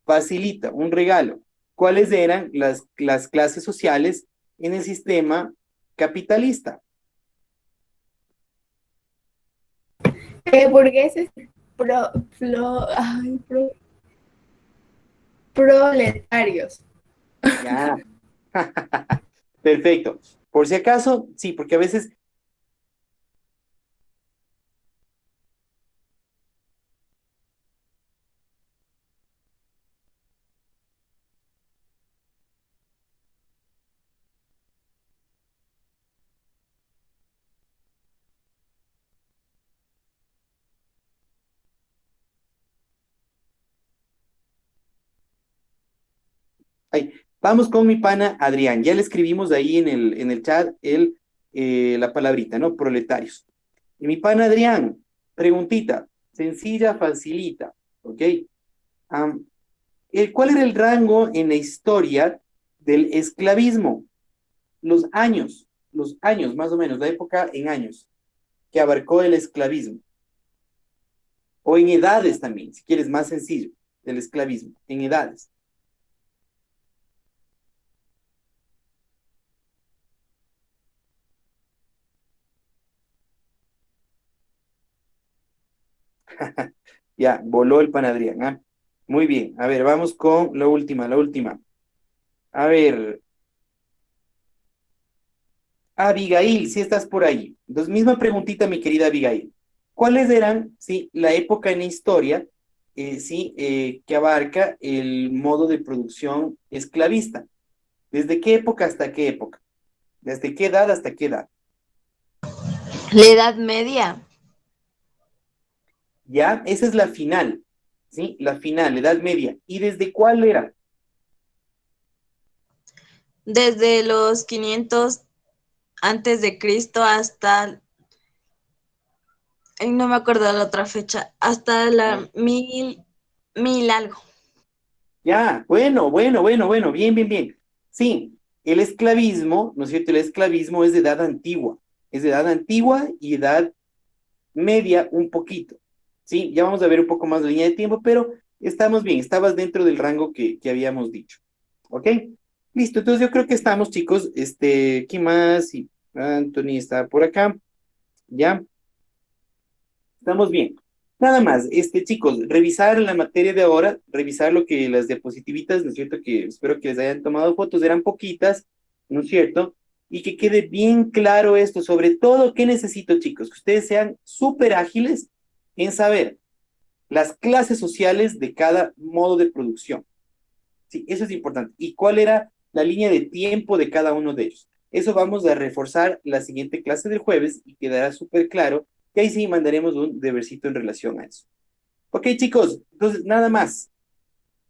Facilita, un regalo. ¿Cuáles eran las clases sociales en el sistema capitalista? Burgueses proletarios. Ya. Perfecto. Por si acaso, sí, porque a veces, ay, vamos con mi pana Adrián. Ya le escribimos ahí en el chat la palabrita, ¿no? Proletarios. Y mi pana Adrián, preguntita, sencilla, facilita, ¿ok? Am, ¿Cuál era el rango en la historia del esclavismo? Los años más o menos, la época en años que abarcó el esclavismo. O en edades también, si quieres más sencillo, del esclavismo, en edades. Ya, voló el panadrián, ¿ah? Muy bien, a ver, vamos con la última, la última. A ver, Abigail, si estás por ahí. Entonces, misma preguntita, mi querida Abigail. ¿Cuáles eran, sí, la época en la historia, sí, que abarca el modo de producción esclavista? ¿Desde qué época hasta qué época? ¿Desde qué edad hasta qué edad? La Edad Media, Ya, esa es la final, ¿sí? La final, Edad Media. ¿Y desde cuál era? desde los 500 antes de Cristo hasta, no me acuerdo la otra fecha, hasta la mil algo. Ya, bueno, bien. Sí, el esclavismo, ¿no es cierto? El esclavismo es de edad antigua, es de edad antigua y edad media un poquito, ¿sí? Ya vamos a ver un poco más la línea de tiempo, pero estamos bien, estabas dentro del rango que habíamos dicho, ¿ok? Listo, entonces yo creo que estamos, chicos, ¿quién más? Sí, Anthony está por acá, ¿ya? Estamos bien. Nada más, chicos, revisar la materia de ahora, revisar lo que las diapositivitas, ¿no es cierto? Que espero que les hayan tomado fotos, eran poquitas, ¿no es cierto? Y que quede bien claro esto, sobre todo, ¿qué necesito, chicos? Que ustedes sean súper ágiles en saber las clases sociales de cada modo de producción. Sí, eso es importante. ¿Y cuál era la línea de tiempo de cada uno de ellos? Eso vamos a reforzar la siguiente clase del jueves y quedará súper claro. Y ahí sí mandaremos un debercito en relación a eso. Ok, chicos, entonces nada más.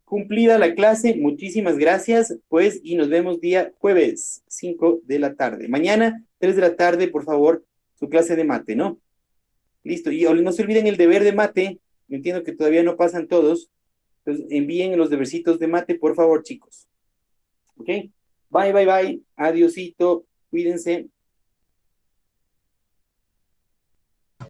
Cumplida la clase, muchísimas gracias, pues, y nos vemos día jueves, 5 de la tarde. Mañana, 3 de la tarde, por favor, su clase de mate, ¿no? Listo, y no se olviden el deber de mate. Entiendo que todavía no pasan todos. Entonces, envíen los debercitos de mate, por favor, chicos. ¿Ok? Bye. Adiosito. Cuídense.